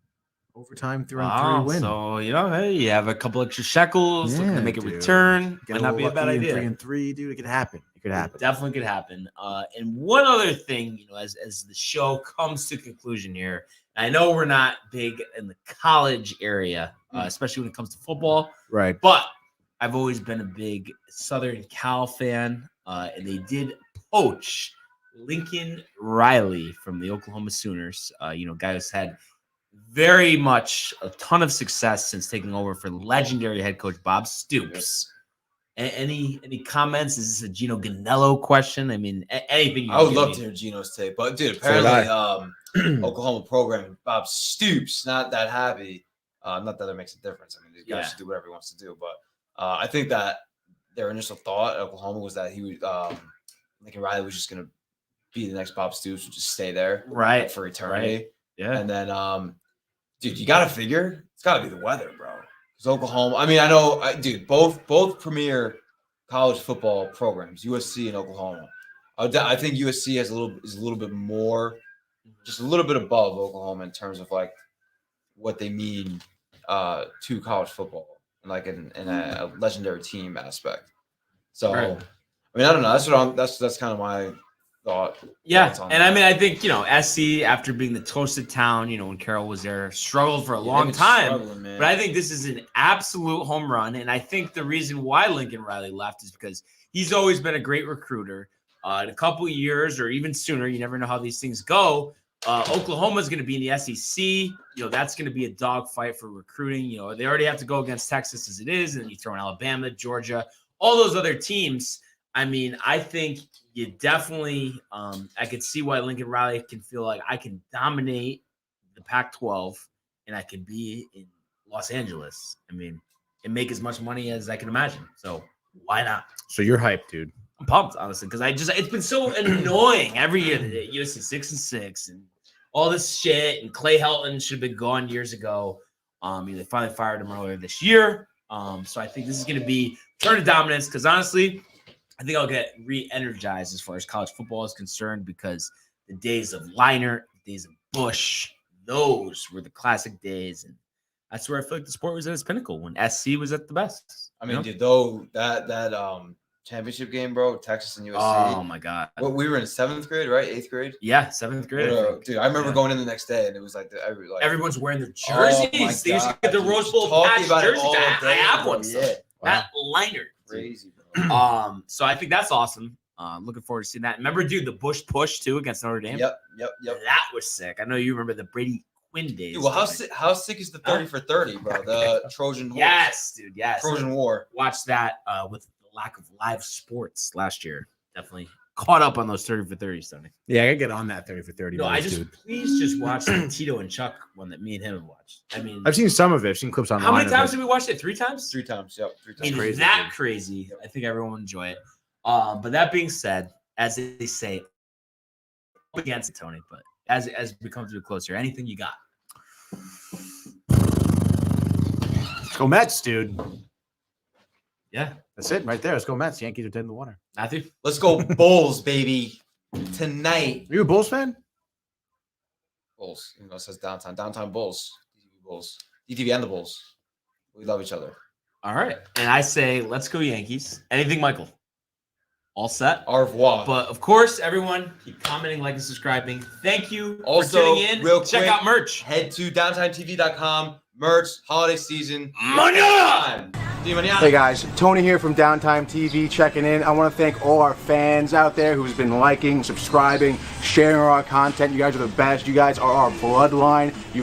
overtime 3-3 win. So hey, you have a couple extra shekels, looking to make a return. Might not be a bad idea. 3-3, dude. It could happen. It definitely could happen. And one other thing, as the show comes to conclusion here. I know we're not big in the college area, especially when it comes to football. Right. But I've always been a big Southern Cal fan, and they did poach Lincoln Riley from the Oklahoma Sooners. Guy who's had very much a ton of success since taking over for legendary head coach Bob Stoops. Any comments? Is this a Gino Ganello question? Anything. I would love to hear Gino's take, but dude, apparently, Oklahoma program, Bob Stoops, not that happy. Not that it makes a difference. These guys should do whatever he wants to do, but I think that their initial thought at Oklahoma was that he would, Lincoln Riley was just going to be the next Bob Stoops, and just stay there, right, for eternity. Right. Yeah, and then, dude, you got to figure it's got to be the weather, bro. Because Oklahoma, I know, dude, both premier college football programs, USC and Oklahoma, I think USC is a little bit more, just a little bit above Oklahoma in terms of like what they mean to college football and like in a legendary team aspect. So Right. I mean, I don't know. That's kind of my thought. Yeah, thoughts on and that. I mean, I think SC after being the toasted town, when Carroll was there, struggled for a Yeah, long they've been time. struggling, man. But I think this is an absolute home run, and I think the reason why Lincoln Riley left is because he's always been a great recruiter. In a couple of years, or even sooner, you never know how these things go. Oklahoma's going to be in the SEC. That's going to be a dogfight for recruiting. They already have to go against Texas as it is, and then you throw in Alabama, Georgia, all those other teams. I mean, I think you definitely I could see why Lincoln Riley can feel like I can dominate the Pac-12 and I can be in Los Angeles. I mean, and make as much money as I can imagine. So why not? So you're hyped, dude. I'm pumped, honestly, because it's been so annoying every year that USC 6-6 and all this shit. And Clay Helton should have been gone years ago. They finally fired him earlier this year. So I think this is going to be turn to dominance because honestly, I think I'll get re-energized as far as college football is concerned because the days of Leinart, the days of Bush, those were the classic days. And that's where I feel like the sport was at its pinnacle when SC was at the best. I mean, dude, though that championship game, bro, Texas and USC. Oh, my God. We were in 7th grade, right? 8th grade. Yeah, 7th grade. I think. Dude, I remember going in the next day, and it was like everyone's wearing their Oh jerseys. my They used to God, get the dude, Rose Bowl talking patch about it jerseys. all I day, have bro. one. Yeah. That Leinart. Crazy, bro. So I think that's awesome. Looking forward to seeing that. Remember, dude, the Bush push too against Notre Dame. Yep. That was sick. I know you remember the Brady Quinn days. Dude, well, how sick is the 30 for 30, bro? The Trojan horse. Yes, dude. Yes. Trojan War. Watched that with the lack of live sports last year. Definitely caught up on those 30 for 30s, Tony. Yeah, I gotta get on that 30 for 30. No, dude. please just watch the Tito and Chuck one that me and him have watched. I mean, I've seen some of it. I've seen clips online. how many times of have we watched it? 3 times? 3 times. Yep. 3 times. It's crazy, that dude. crazy. I think everyone will enjoy it. But that being said, as they say, up against it, Tony. But as we come to a close here, anything you got? Let's go Mets, dude. Yeah, That's it right there. Let's go Mets. Yankees are dead in the water. Matthew. Let's go Bulls, baby. Tonight. Are you a Bulls fan? Bulls. It says downtown Bulls. DTV Bulls. DTV and the Bulls. We love each other. All right, and I say let's go Yankees. Anything, Michael? All set. Au revoir. But of course, everyone keep commenting, liking, subscriing. Thank you Also, for tuning in. real Check quick, out merch. Head to downtime.tv.com. Merch, holiday season. Mañana! Hey guys, Tony here from Downtime TV checking in. I want to thank all our fans out there who's been liking, subscribing, sharing our content. You guys are the best. You guys are our bloodline. You